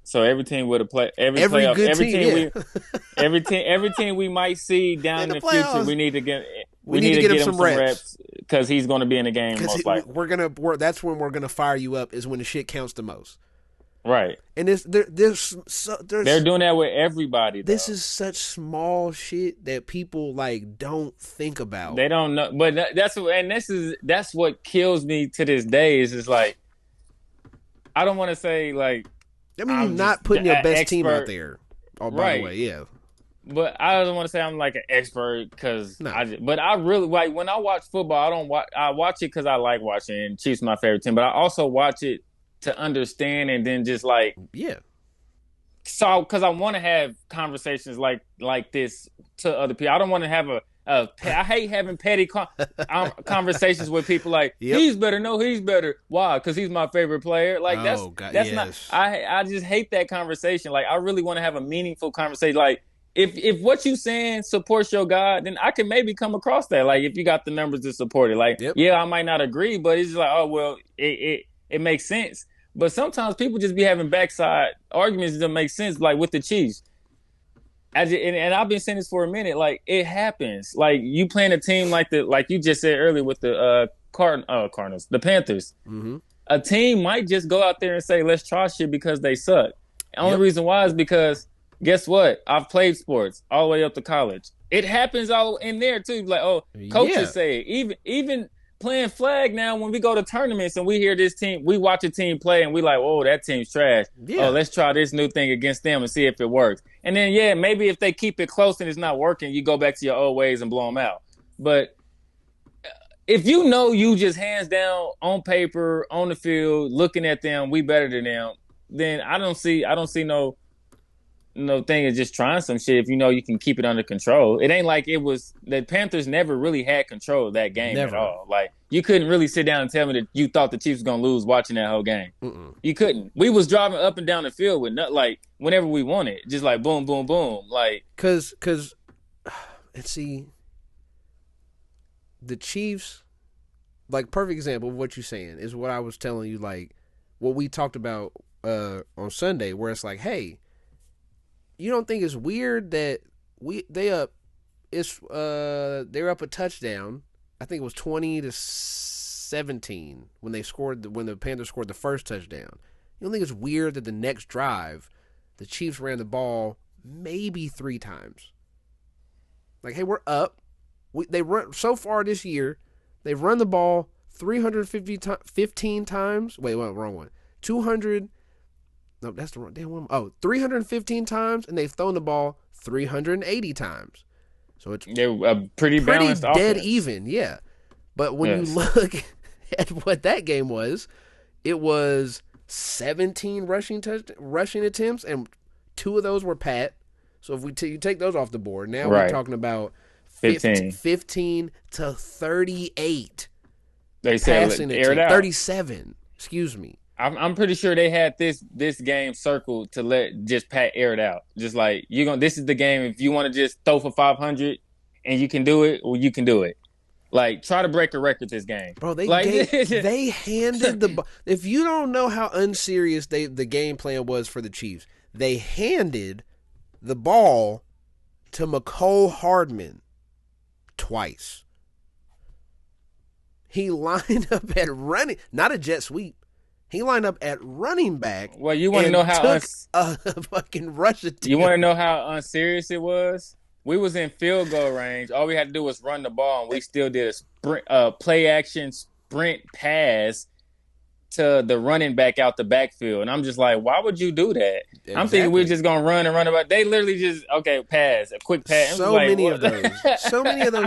So every team would have played every team we might see down in the future. We need to get him some reps because he's going to be in the game most likely. That's when we're gonna fire you up. Is when the shit counts the most. Right. And they're doing that with everybody. This is such small shit that people like don't think about. They don't know, but that's what kills me to this day. Is like I don't want to say like. I mean, you're not putting your best team out there. Oh, by the way, yeah. But I don't want to say I'm like an expert because, but I really like when I watch football. I watch it because I like watching. And Chiefs my favorite team, but I also watch it to understand and then just like So because I want to have conversations like this to other people. I don't want to have I hate having petty conversations with people like he's better. No, he's better. Why? Because he's my favorite player. Like that's not. I just hate that conversation. Like I really want to have a meaningful conversation. Like if what you saying supports your God, then I can maybe come across that. Like if you got the numbers to support it. Like I might not agree, but it's just like oh well, it makes sense. But sometimes people just be having backside arguments that make sense. Like with the Chiefs. And I've been saying this for a minute. Like it happens. Like you playing a team like you just said earlier with the Cardinals, the Panthers. Mm-hmm. A team might just go out there and say, "Let's try shit" because they suck. The only reason why is because guess what? I've played sports all the way up to college. It happens all in there too. Like coaches say it. Even playing flag now, when we go to tournaments and we hear this team, we watch a team play and we like, oh, that team's trash. Yeah. Oh, let's try this new thing against them and see if it works. And then, maybe if they keep it close and it's not working, you go back to your old ways and blow them out. But if you know you just hands down on paper, on the field, looking at them, we better than them, then I don't see no thing is just trying some shit if you know you can keep it under control. It ain't like it was the Panthers never really had control of that game at all. Like you couldn't really sit down and tell me that you thought the Chiefs was gonna lose watching that whole game. Mm-mm. You couldn't. We was driving up and down the field with like whenever we wanted, just like boom, boom, boom. Like cause and see the Chiefs, like perfect example of what you're saying is what I was telling you, like what we talked about on Sunday, where it's like, hey. You don't think it's weird that they were up a touchdown? I think it was 20-17 when the Panthers scored the first touchdown. You don't think it's weird that the next drive the Chiefs ran the ball maybe 3 times? Like, hey, we're up. They run so far this year. They've run the ball 315 times. Wait, wrong one. 200. No, that's the wrong damn one. Oh, 315 times, and they've thrown the ball 380 times. So it's pretty balanced dead offense. Even, yeah. But when you look at what that game was, it was 17 rushing attempts, and 2 of those were Pat. So if you take those off the board, now we're talking about 15 to 38. They said air it out. 37. Excuse me. I'm pretty sure they had this game circled to let just Pat air it out. Just like this is the game. If you want to just throw for 500 and you can do it, well, you can do it. Like try to break a record this game, bro. They handed the. If you don't know how unserious the game plan was for the Chiefs, they handed the ball to McCole Hardman twice. He lined up at running, not a jet sweep. He lined up at running back. Well, you want to know how a fucking rush attempt. You want to know how unserious it was? We was in field goal range. All we had to do was run the ball, and we still did a sprint, play action sprint pass to the running back out the backfield. And I'm just like, why would you do that? Exactly. I'm thinking we're just gonna run about. They literally just pass, a quick pass. So many of those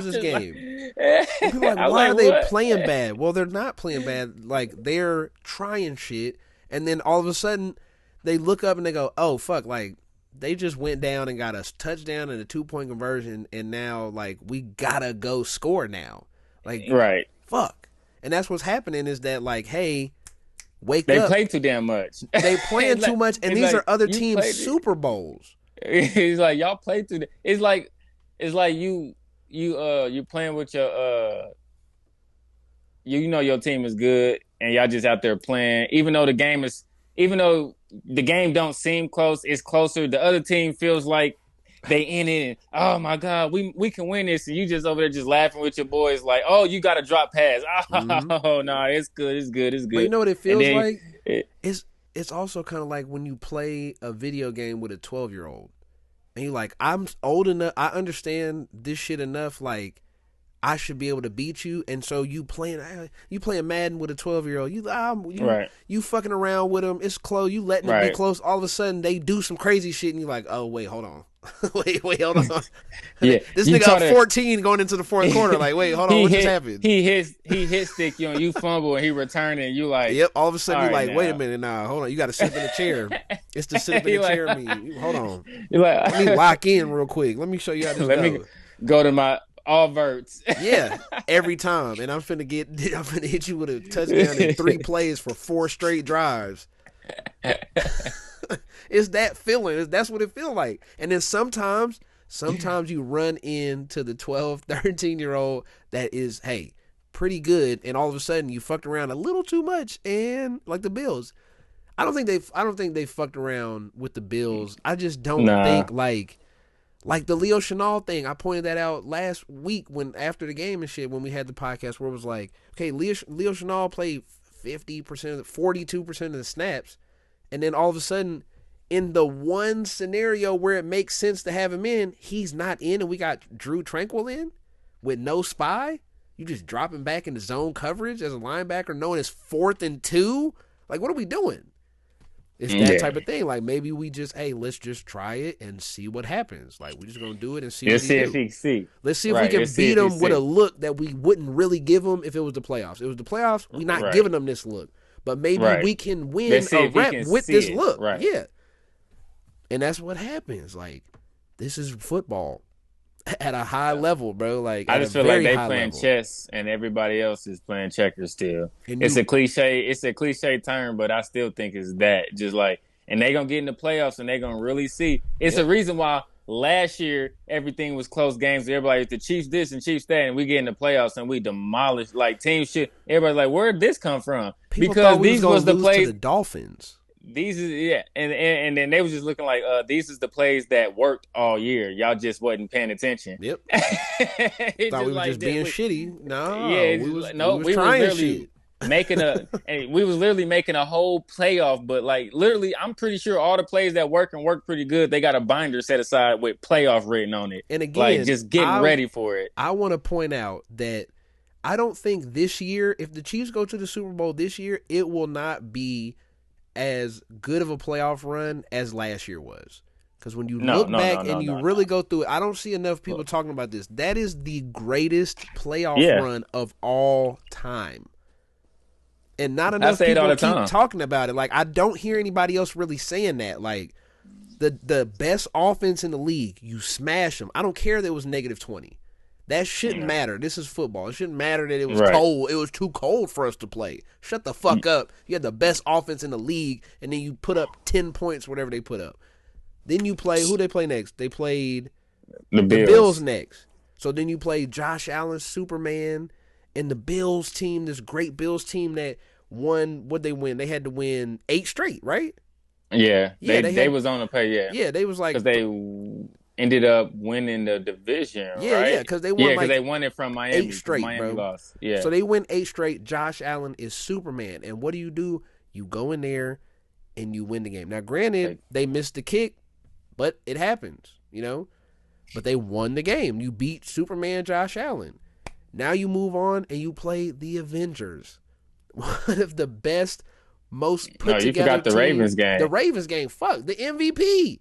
this game. People are like, why are they playing bad? Well, they're not playing bad. Like they're trying shit, and then all of a sudden, they look up and they go, oh, fuck, like, they just went down and got a touchdown and a 2-point conversion, and now, like, we gotta go score now. Like, right. Fuck. And that's what's happening is that, like, hey, wake They up. play too damn much. They playing too much, and these are other teams' Super Bowls. It's like, y'all play too. It's like you playing with your you know your team is good, and y'all just out there playing. Even though the game don't seem close, it's closer. The other team feels like they in it. And, oh my God, we can win this, and you just over there just laughing with your boys, like, oh, you got a drop pass. Oh no, it's good. But you know what it feels like? It's also kind of like when you play a video game with a 12-year-old, and you're like, I'm old enough, I understand this shit enough, like, I should be able to beat you. And so you playing Madden with a 12-year-old. You fucking around with them. It's close. You letting it be close. All of a sudden they do some crazy shit, and you're like, oh wait, hold on. wait, hold on. Yeah, this nigga up 14 going into the fourth quarter. Like, wait, hold on, what just happened? He hit stick you, and you fumble, and he returned it. And you like, yep. All of a sudden, you're like, wait a minute, nah, hold on. You got to sit in the chair. It's the sit in the chair. Hold on. You're like, let me lock in real quick. Let me show you how this Let me go to my all verts. Yeah, every time. And I'm finna hit you with a touchdown in 3 plays for 4 straight drives. It's that feeling. That's what it feels like. And then sometimes you run into the 12, 13-year-old that is, hey, pretty good, and all of a sudden you fucked around a little too much, and like the Bills. I don't think they fucked around with the Bills. I just don't think like the Leo Chenal thing. I pointed that out last week after the game and shit, when we had the podcast, where it was like, okay, Leo Chenal played 42% of the snaps, and then all of a sudden, in the one scenario where it makes sense to have him in, he's not in, and we got Drew Tranquil in with no spy. You just drop him back into zone coverage as a linebacker, knowing it's 4th and 2. Like, what are we doing? It's that type of thing. Like, maybe we just, hey, let's just try it and see what happens. Like, we're just gonna do it and see. Let's see if he see. Let's see if we can beat him with a look that we wouldn't really give him if it was the playoffs. If it was the playoffs, we're not giving them this look, but maybe we can win a rep with this look. Right. Yeah. And that's what happens. Like, this is football at a high level, bro. Like, I just feel like they playing chess and everybody else is playing checkers still. It's a cliche term, but I still think it's that. Just like, and they gonna get in the playoffs and they gonna really see. It's a reason why last year everything was close games. Everybody, the Chiefs this and Chiefs that, and we get in the playoffs and we demolish like team shit. Everybody's like, where'd this come from? Because these was the plays to the Dolphins. These is and then they was just looking like these is the plays that worked all year. Y'all just wasn't paying attention. Yep. Thought we were just being shitty. No, we was trying shit. We was literally making a whole playoff, but like literally, I'm pretty sure all the plays that work pretty good, they got a binder set aside with playoff written on it. And again, like just getting ready for it. I want to point out that I don't think this year, if the Chiefs go to the Super Bowl this year, it will not be as good of a playoff run as last year was. Because when you look back and you really go through it, I don't see enough people talking about this. That is the greatest playoff run of all time. And not enough people keep talking about it. Like, I don't hear anybody else really saying that. Like, the best offense in the league, you smash them. I don't care that it was -20. That shouldn't matter. This is football. It shouldn't matter that it was cold. It was too cold for us to play. Shut the fuck up. You had the best offense in the league, and then you put up 10 points, whatever they put up. Then you play, who they play next? They played the Bills next. So then you play Josh Allen, Superman, and the Bills team, this great Bills team that won, what'd they win? They had to win 8 straight, right? Yeah. They was on the pay, Yeah, they was like... Because they ended up winning the division, right? Yeah, because they won they won it from Miami. 8 straight, Miami bro. Lost. Yeah. So they win 8 straight. Josh Allen is Superman. And what do? You go in there and you win the game. Now, granted, they missed the kick, but it happens, you know? But they won the game. You beat Superman Josh Allen. Now you move on and you play the Avengers. One of the best, most put together you forgot the team. Ravens game. The Ravens game. Fuck, the MVP.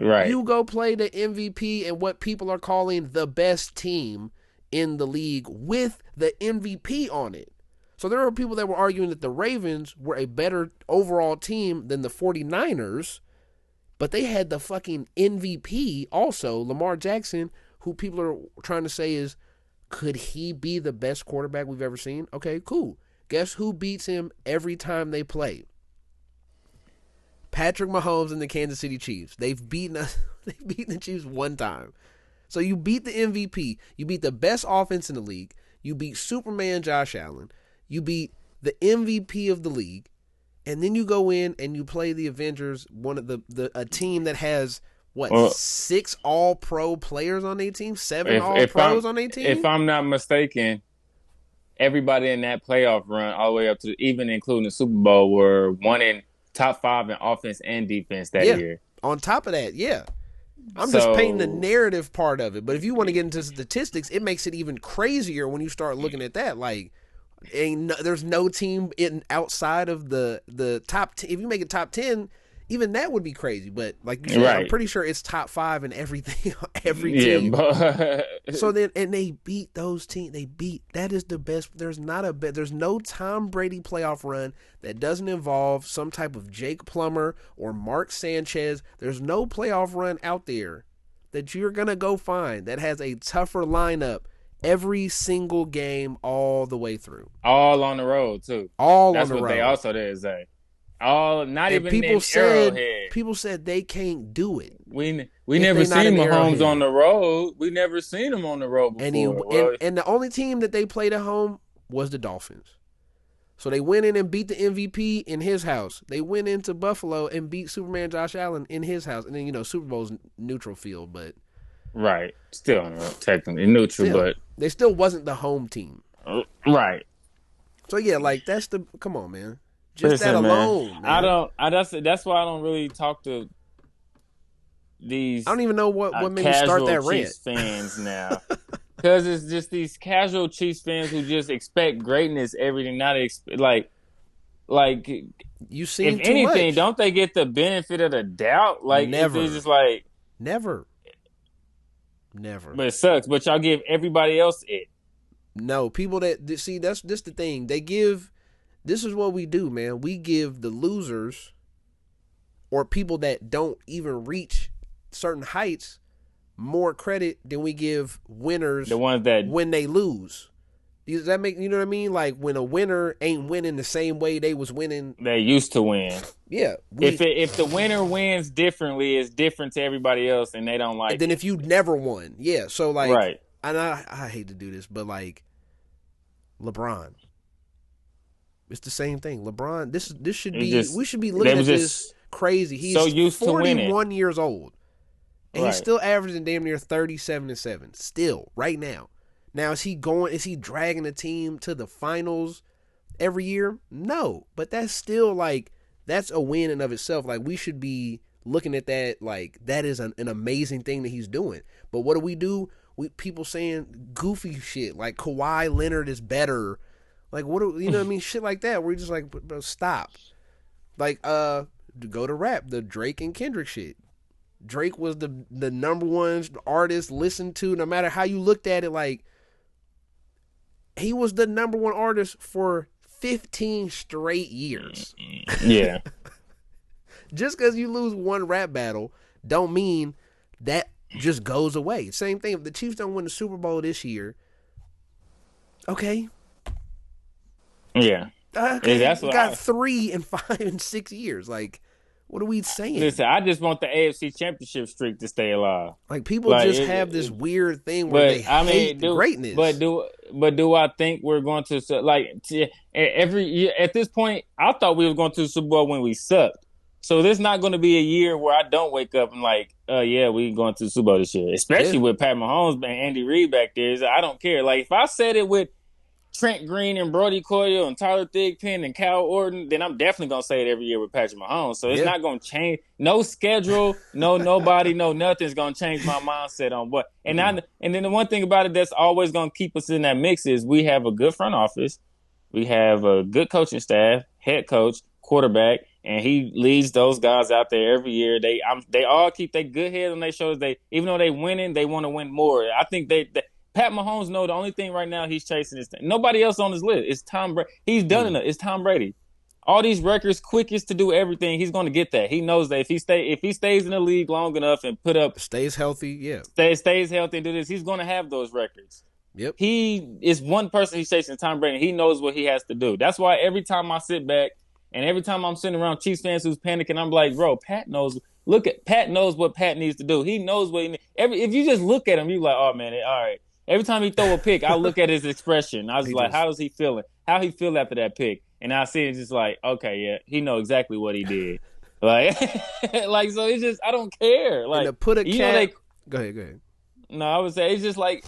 Right. You go play the MVP and what people are calling the best team in the league with the MVP on it. So there are people that were arguing that the Ravens were a better overall team than the 49ers, but they had the fucking MVP also, Lamar Jackson, who people are trying to say is, could he be the best quarterback we've ever seen? Okay, cool. Guess who beats him every time they play? Patrick Mahomes and the Kansas City Chiefs. They've beaten the Chiefs one time. So you beat the MVP. You beat the best offense in the league. You beat Superman Josh Allen. You beat the MVP of the league. And then you go in and you play the Avengers, a team that has, 6 all-pro players on their team? 7 all-pros on their team? If I'm not mistaken, everybody in that playoff run, all the way up to even including the Super Bowl, were one in top 5 in offense and defense that year. On top of that, yeah. I'm just painting the narrative part of it. But if you want to get into statistics, it makes it even crazier when you start looking at that. Like, there's no team outside of the top 10. If you make it top 10, even that would be crazy. But like you said, right. I'm pretty sure it's top 5 in everything, every team. So then, and they beat those teams. That is the best. There's no Tom Brady playoff run that doesn't involve some type of Jake Plummer or Mark Sanchez. There's no playoff run out there that you're gonna go find that has a tougher lineup every single game all the way through. All on the road too. That's on the road. That's what they also did say. Not and even people said Arrowhead. People said they can't do it. We never seen Mahomes on the road. We never seen him on the road before. And the only team that they played at home was the Dolphins. So they went in and beat the MVP in his house. They went into Buffalo and beat Superman Josh Allen in his house. And then, Super Bowl's neutral field, but right. Still technically neutral, but they still wasn't the home team. Right. So yeah, like come on, man. Just that alone, man. That's why I don't really talk to these. I don't even know what made me start that rant. Chiefs fans now, because it's just these casual Chiefs fans who just expect greatness everything. Not like you seen. If anything, much. Don't they get the benefit of the doubt? Like never. It's just like never. But it sucks. But y'all give everybody else it. No, people that see that's the thing. They give. This is what we do, man. We give the losers or people that don't even reach certain heights more credit than we give winners, the ones that when they lose. Does that make, you know what I mean? Like when a winner ain't winning the same way they was winning. They used to win. Yeah. If the winner wins differently, it's different to everybody else and they don't like it. Then if you never won. Yeah. So like, right. And I hate to do this, but like LeBron. It's the same thing. LeBron, this should be, we should be looking at this crazy. He's so used 41 years old. And right. He's still averaging damn near 37-7. Still, right now. Now, is he dragging the team to the finals every year? No. But that's still that's a win in of itself. Like, we should be looking at that like that is an amazing thing that he's doing. But what do? People saying goofy shit like Kawhi Leonard is better. Like, what do you know what I mean? Shit like that, where you're just like, bro, stop. Like, go to rap, the Drake and Kendrick shit. Drake was the number one artist listened to, no matter how you looked at it. Like, he was the number one artist for 15 straight years. Yeah. Just because you lose one rap battle, don't mean that just goes away. Same thing, if the Chiefs don't win the Super Bowl this year, okay. Yeah. That's what got 3 and 5 and 6 years. Like, what are we saying? Listen, I just want the AFC Championship streak to stay alive. Like, people just have this weird thing where they hate greatness. But do I think we're going to every year at this point? I thought we were going to the Super Bowl when we sucked. So there's not going to be a year where I don't wake up and like, yeah, we going to the Super Bowl this year. Especially with Pat Mahomes and Andy Reid back there. I don't care. Like, if I said it with Trent Green and Brody Coyle and Tyler Thigpen and Cal Orton, then I'm definitely going to say it every year with Patrick Mahomes. So it's not going to change. No schedule, no nobody, no nothing's going to change my mindset on what. And and then the one thing about it that's always going to keep us in that mix is we have a good front office. We have a good coaching staff, head coach, quarterback, and he leads those guys out there every year. They all keep their good head on their shoulders. Even though they winning, they want to win more. I think Pat Mahomes know the only thing right now he's chasing is nobody else on his list. It's Tom Brady. He's done it. It's Tom Brady. All these records, quickest to do everything. He's going to get that. He knows that if he stays in the league long enough and stays healthy, stays healthy and do this, he's going to have those records. Yep. He is one person he's chasing, Tom Brady. He knows what he has to do. That's why every time I sit back and every time I'm sitting around Chiefs fans who's panicking, I'm like, bro, Pat knows. Pat knows what Pat needs to do. He knows what he needs. If you just look at him, you're like, oh man, all right. Every time he throw a pick, I look at his expression. I was like, how is he feeling? How he feel after that pick? And I see it's just like, okay, yeah, he know exactly what he did. Like, so it's just, I don't care. Like, and to put a cat. Go ahead. No, I would say it's just like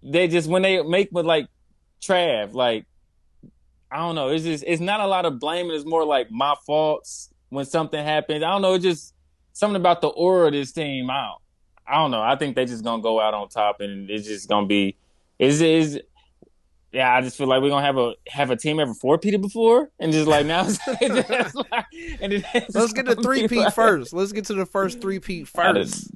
they just when they make with like Trav, like I don't know. It's not a lot of blaming. It's more like my faults when something happens. I don't know. It's just something about the aura of this team. I don't know. I think they just gonna go out on top, and it's just gonna be. Yeah, I just feel like we're gonna have a team ever four-peated before, and just like now, let's get the three-peat first. Let's get to the first three-peat first.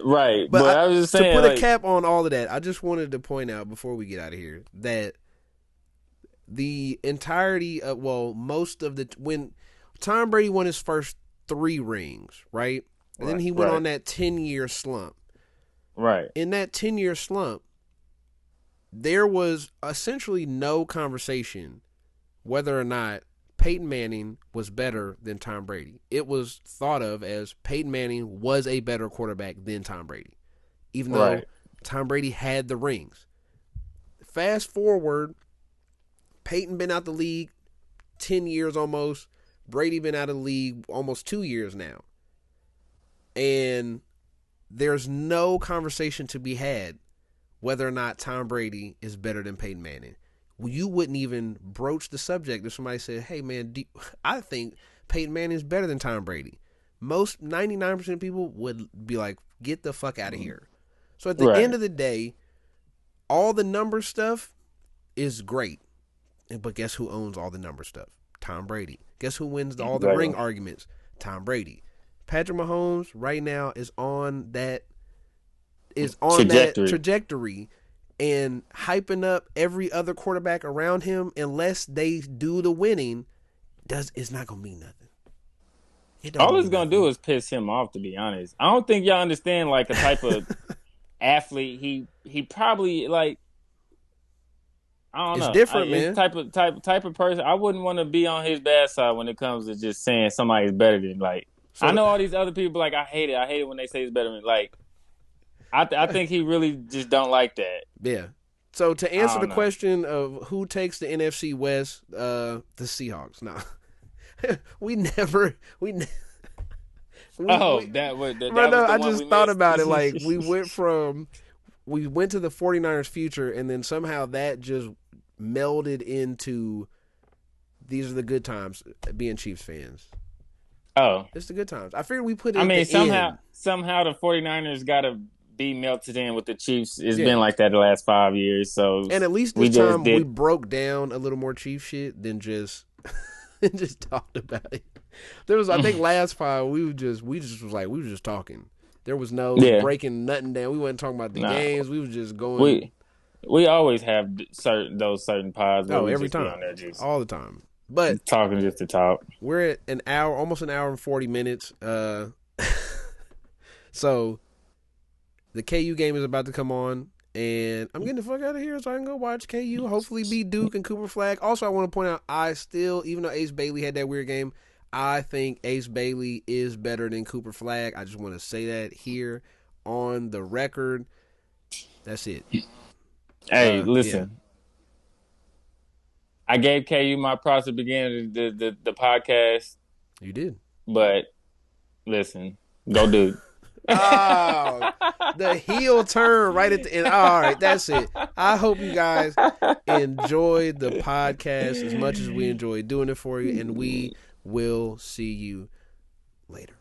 Right, but I was just saying to put a cap on all of that. I just wanted to point out before we get out of here that the entirety of most of when Tom Brady won his first 3 rings, right, and then he went on that 10-year slump. Right. In that 10-year slump, there was essentially no conversation whether or not Peyton Manning was better than Tom Brady. It was thought of as Peyton Manning was a better quarterback than Tom Brady, even though Tom Brady had the rings. Fast forward, Peyton been out the league 10 years almost. Brady been out of the league almost 2 years now. And there's no conversation to be had whether or not Tom Brady is better than Peyton Manning. You wouldn't even broach the subject if somebody said, hey, man, I think Peyton Manning is better than Tom Brady. Most 99% of people would be like, get the fuck out of here. So at the end of the day, all the number stuff is great. But guess who owns all the number stuff? Tom Brady. Guess who wins all the ring arguments? Tom Brady. Patrick Mahomes right now is on that trajectory and hyping up every other quarterback around him unless they do the winning it's not gonna mean nothing. All it's gonna do is piss him off, to be honest. I don't think y'all understand like the type of athlete he probably like. I don't know. It's different, man. Type of person. I wouldn't want to be on his bad side when it comes to just saying somebody's better than like. I know all these other people like I hate it when they say it's better than like. I think he really just don't like that. Yeah. So to answer the question of who takes the NFC West, the Seahawks. No, we never. I just thought about it. Like we went to the 49ers future, and then somehow that just melded into these are the good times being Chiefs fans. Oh, it's the good times. I figured we put it. I mean, somehow the 49ers got to be melted in with the Chiefs. It's been like that the last 5 years. So, and at least this time we broke down a little more Chief shit than just talked about it. There was, I think, last time we were just talking. There was no breaking nothing down. We wasn't talking about the games. We was just going. We always have those certain pods. Every time, all the time. But talking just to talk. We're at an hour, almost an hour and 40 minutes. So the KU game is about to come on, and I'm getting the fuck out of here so I can go watch KU. Hopefully beat Duke and Cooper Flag. Also, I want to point out, even though Ace Bailey had that weird game, I think Ace Bailey is better than Cooper Flag. I just want to say that here on the record. That's it. Hey, listen. Yeah. I gave KU my props at the beginning of the podcast. You did. But listen, go Duke. Oh, the heel turn right at the end. All right, that's it. I hope you guys enjoyed the podcast as much as we enjoyed doing it for you, and we will see you later.